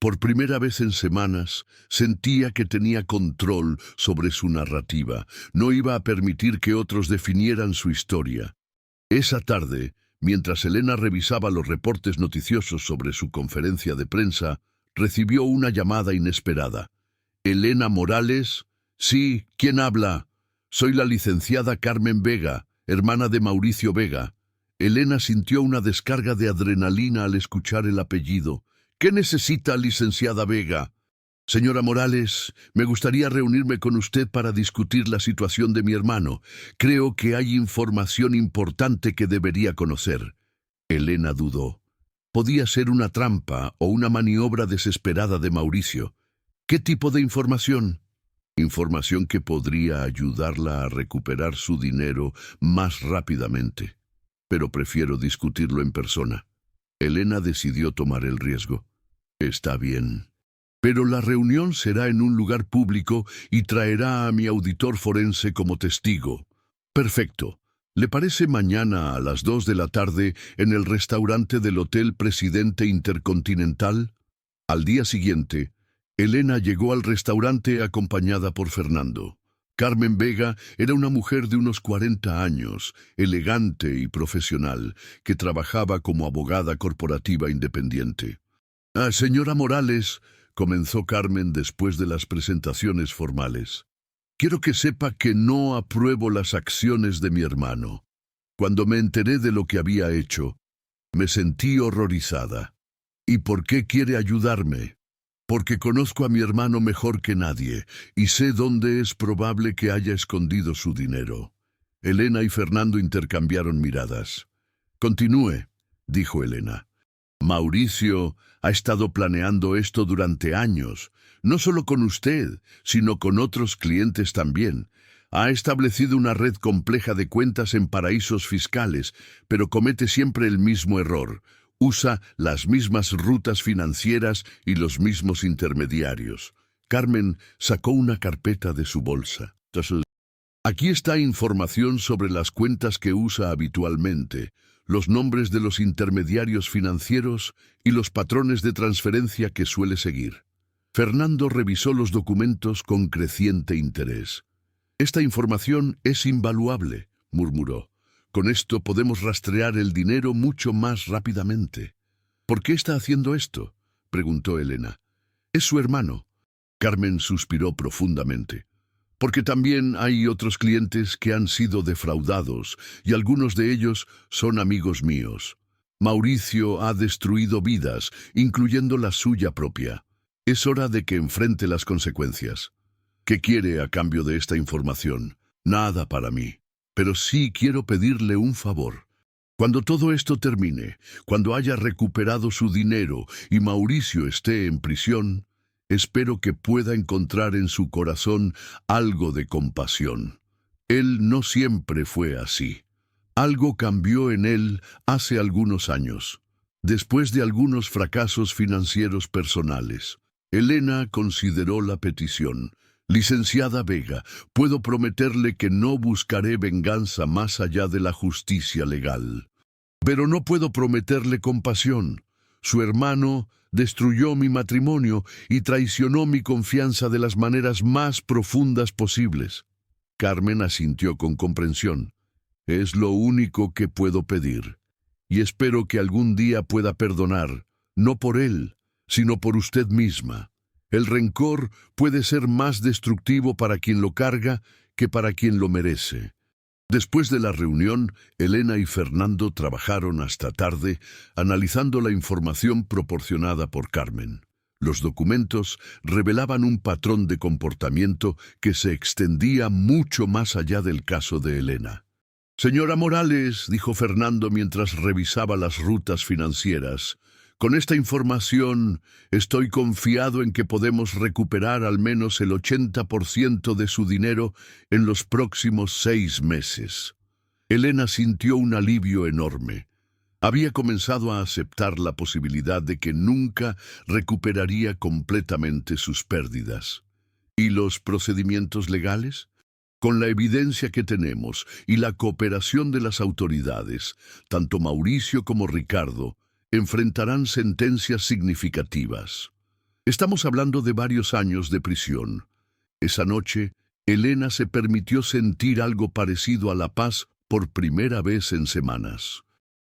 Por primera vez en semanas, sentía que tenía control sobre su narrativa. No iba a permitir que otros definieran su historia. Esa tarde, mientras Elena revisaba los reportes noticiosos sobre su conferencia de prensa, recibió una llamada inesperada. «¿Elena Morales? Sí, ¿quién habla? Soy la licenciada Carmen Vega, hermana de Mauricio Vega». Elena sintió una descarga de adrenalina al escuchar el apellido. «¿Qué necesita, licenciada Vega?» «Señora Morales, me gustaría reunirme con usted para discutir la situación de mi hermano. Creo que hay información importante que debería conocer». Elena dudó. Podía ser una trampa o una maniobra desesperada de Mauricio. ¿Qué tipo de información? Información que podría ayudarla a recuperar su dinero más rápidamente. Pero prefiero discutirlo en persona. Elena decidió tomar el riesgo. Está bien. Pero la reunión será en un lugar público y traerá a mi auditor forense como testigo. Perfecto. ¿Le parece mañana a las 2 de la tarde en el restaurante del Hotel Presidente Intercontinental? Al día siguiente, Elena llegó al restaurante acompañada por Fernando. Carmen Vega era una mujer de unos 40 años, elegante y profesional, que trabajaba como abogada corporativa independiente. Señora Morales, comenzó Carmen después de las presentaciones formales. Quiero que sepa que no apruebo las acciones de mi hermano. Cuando me enteré de lo que había hecho, me sentí horrorizada. ¿Y por qué quiere ayudarme? Porque conozco a mi hermano mejor que nadie y sé dónde es probable que haya escondido su dinero. Elena y Fernando intercambiaron miradas. Continúe, dijo Elena. Mauricio ha estado planeando esto durante años, no solo con usted, sino con otros clientes también. Ha establecido una red compleja de cuentas en paraísos fiscales, pero comete siempre el mismo error. Usa las mismas rutas financieras y los mismos intermediarios. Carmen sacó una carpeta de su bolsa. Aquí está información sobre las cuentas que usa habitualmente, los nombres de los intermediarios financieros y los patrones de transferencia que suele seguir. Fernando revisó los documentos con creciente interés. Esta información es invaluable, murmuró. Con esto podemos rastrear el dinero mucho más rápidamente. ¿Por qué está haciendo esto?, preguntó Elena. Es su hermano. Carmen suspiró profundamente. Porque también hay otros clientes que han sido defraudados y algunos de ellos son amigos míos. Mauricio ha destruido vidas, incluyendo la suya propia. Es hora de que enfrente las consecuencias. ¿Qué quiere a cambio de esta información? Nada para mí. Pero sí quiero pedirle un favor. Cuando todo esto termine, cuando haya recuperado su dinero y Mauricio esté en prisión, espero que pueda encontrar en su corazón algo de compasión. Él no siempre fue así. Algo cambió en él hace algunos años, después de algunos fracasos financieros personales. Elena consideró la petición. Licenciada Vega, puedo prometerle que no buscaré venganza más allá de la justicia legal. Pero no puedo prometerle compasión. Su hermano destruyó mi matrimonio y traicionó mi confianza de las maneras más profundas posibles. Carmen asintió con comprensión. Es lo único que puedo pedir. Y espero que algún día pueda perdonar, no por él, sino por usted misma. El rencor puede ser más destructivo para quien lo carga que para quien lo merece. Después de la reunión, Elena y Fernando trabajaron hasta tarde analizando la información proporcionada por Carmen. Los documentos revelaban un patrón de comportamiento que se extendía mucho más allá del caso de Elena. «Señora Morales», dijo Fernando mientras revisaba las rutas financieras, «con esta información estoy confiado en que podemos recuperar al menos el 80% de su dinero en los próximos 6 meses». Elena sintió un alivio enorme. Había comenzado a aceptar la posibilidad de que nunca recuperaría completamente sus pérdidas. ¿Y los procedimientos legales? Con la evidencia que tenemos y la cooperación de las autoridades, tanto Mauricio como Ricardo enfrentarán sentencias significativas. Estamos hablando de varios años de prisión. Esa noche, Elena se permitió sentir algo parecido a la paz por primera vez en semanas.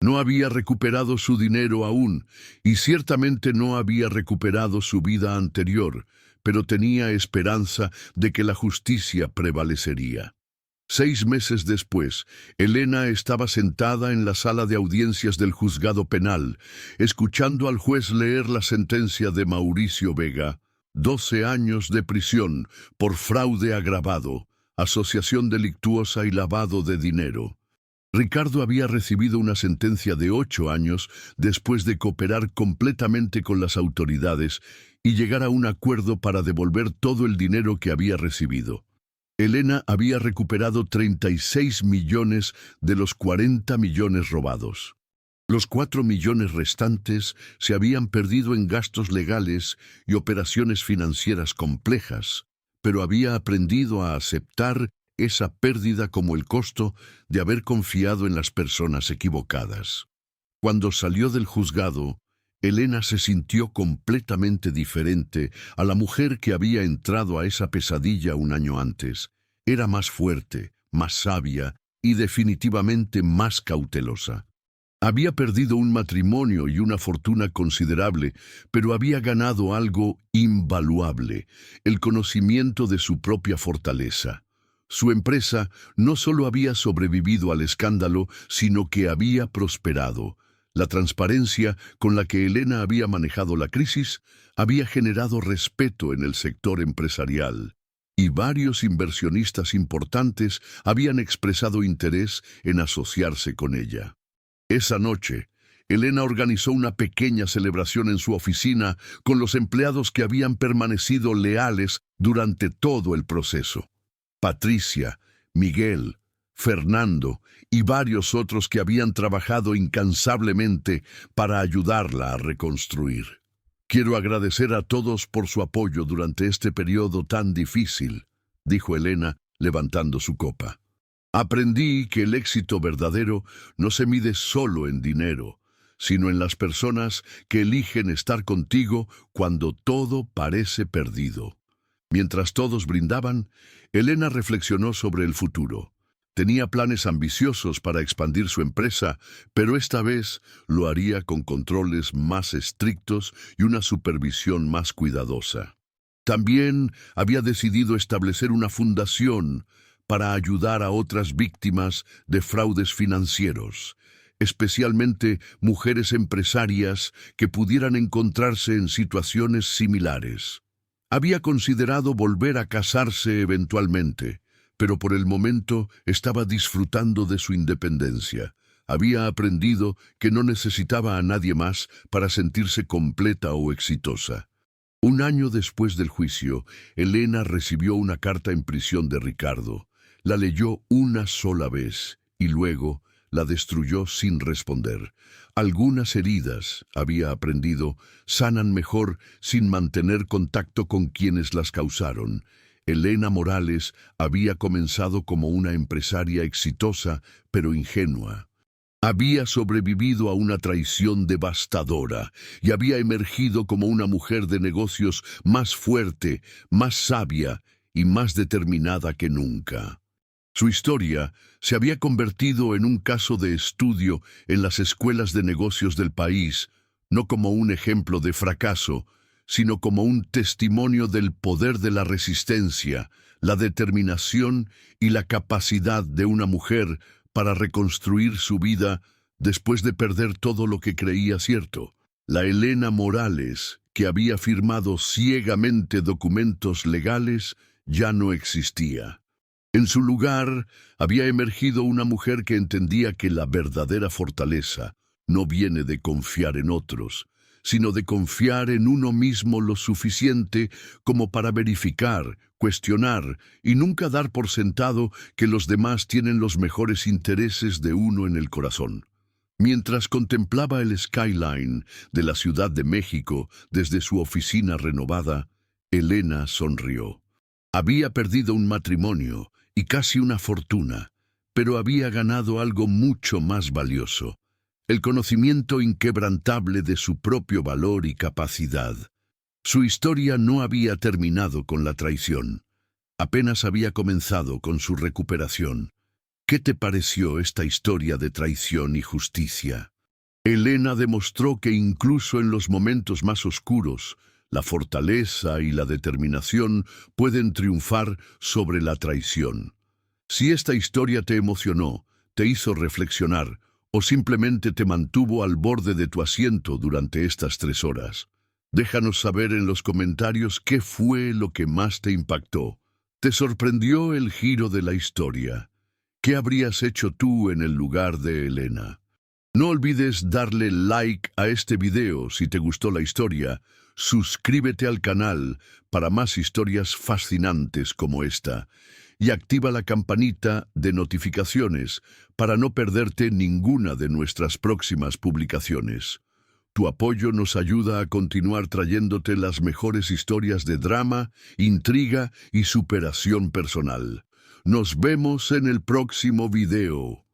No había recuperado su dinero aún, y ciertamente no había recuperado su vida anterior, pero tenía esperanza de que la justicia prevalecería. 6 meses después, Elena estaba sentada en la sala de audiencias del juzgado penal, escuchando al juez leer la sentencia de Mauricio Vega: 12 años de prisión por fraude agravado, asociación delictuosa y lavado de dinero. Ricardo había recibido una sentencia de 8 años después de cooperar completamente con las autoridades y llegar a un acuerdo para devolver todo el dinero que había recibido. Elena había recuperado 36 millones de los 40 millones robados. Los 4 millones restantes se habían perdido en gastos legales y operaciones financieras complejas, pero había aprendido a aceptar esa pérdida como el costo de haber confiado en las personas equivocadas. Cuando salió del juzgado, Elena se sintió completamente diferente a la mujer que había entrado a esa pesadilla un año antes. Era más fuerte, más sabia y definitivamente más cautelosa. Había perdido un matrimonio y una fortuna considerable, pero había ganado algo invaluable: el conocimiento de su propia fortaleza. Su empresa no solo había sobrevivido al escándalo, sino que había prosperado. La transparencia con la que Elena había manejado la crisis había generado respeto en el sector empresarial, y varios inversionistas importantes habían expresado interés en asociarse con ella. Esa noche, Elena organizó una pequeña celebración en su oficina con los empleados que habían permanecido leales durante todo el proceso. Patricia, Miguel, Fernando y varios otros que habían trabajado incansablemente para ayudarla a reconstruir. «Quiero agradecer a todos por su apoyo durante este periodo tan difícil», dijo Elena, levantando su copa. «Aprendí que el éxito verdadero no se mide solo en dinero, sino en las personas que eligen estar contigo cuando todo parece perdido». Mientras todos brindaban, Elena reflexionó sobre el futuro. Tenía planes ambiciosos para expandir su empresa, pero esta vez lo haría con controles más estrictos y una supervisión más cuidadosa. También había decidido establecer una fundación para ayudar a otras víctimas de fraudes financieros, especialmente mujeres empresarias que pudieran encontrarse en situaciones similares. Había considerado volver a casarse eventualmente, pero por el momento estaba disfrutando de su independencia. Había aprendido que no necesitaba a nadie más para sentirse completa o exitosa. Un año después del juicio, Elena recibió una carta en prisión de Ricardo. La leyó una sola vez y luego la destruyó sin responder. Algunas heridas, había aprendido, sanan mejor sin mantener contacto con quienes las causaron. Elena Morales había comenzado como una empresaria exitosa, pero ingenua. Había sobrevivido a una traición devastadora y había emergido como una mujer de negocios más fuerte, más sabia y más determinada que nunca. Su historia se había convertido en un caso de estudio en las escuelas de negocios del país, no como un ejemplo de fracaso, sino como un testimonio del poder de la resistencia, la determinación y la capacidad de una mujer para reconstruir su vida después de perder todo lo que creía cierto. La Elena Morales, que había firmado ciegamente documentos legales, ya no existía. En su lugar había emergido una mujer que entendía que la verdadera fortaleza no viene de confiar en otros, sino de confiar en uno mismo lo suficiente como para verificar, cuestionar y nunca dar por sentado que los demás tienen los mejores intereses de uno en el corazón. Mientras contemplaba el skyline de la Ciudad de México desde su oficina renovada, Elena sonrió. Había perdido un matrimonio y casi una fortuna, pero había ganado algo mucho más valioso: el conocimiento inquebrantable de su propio valor y capacidad. Su historia no había terminado con la traición. Apenas había comenzado con su recuperación. ¿Qué te pareció esta historia de traición y justicia? Elena demostró que incluso en los momentos más oscuros, la fortaleza y la determinación pueden triunfar sobre la traición. Si esta historia te emocionó, te hizo reflexionar, o simplemente te mantuvo al borde de tu asiento durante estas 3 horas, déjanos saber en los comentarios qué fue lo que más te impactó. ¿Te sorprendió el giro de la historia? ¿Qué habrías hecho tú en el lugar de Elena? No olvides darle like a este video si te gustó la historia, suscríbete al canal para más historias fascinantes como esta, y activa la campanita de notificaciones para no perderte ninguna de nuestras próximas publicaciones. Tu apoyo nos ayuda a continuar trayéndote las mejores historias de drama, intriga y superación personal. Nos vemos en el próximo video.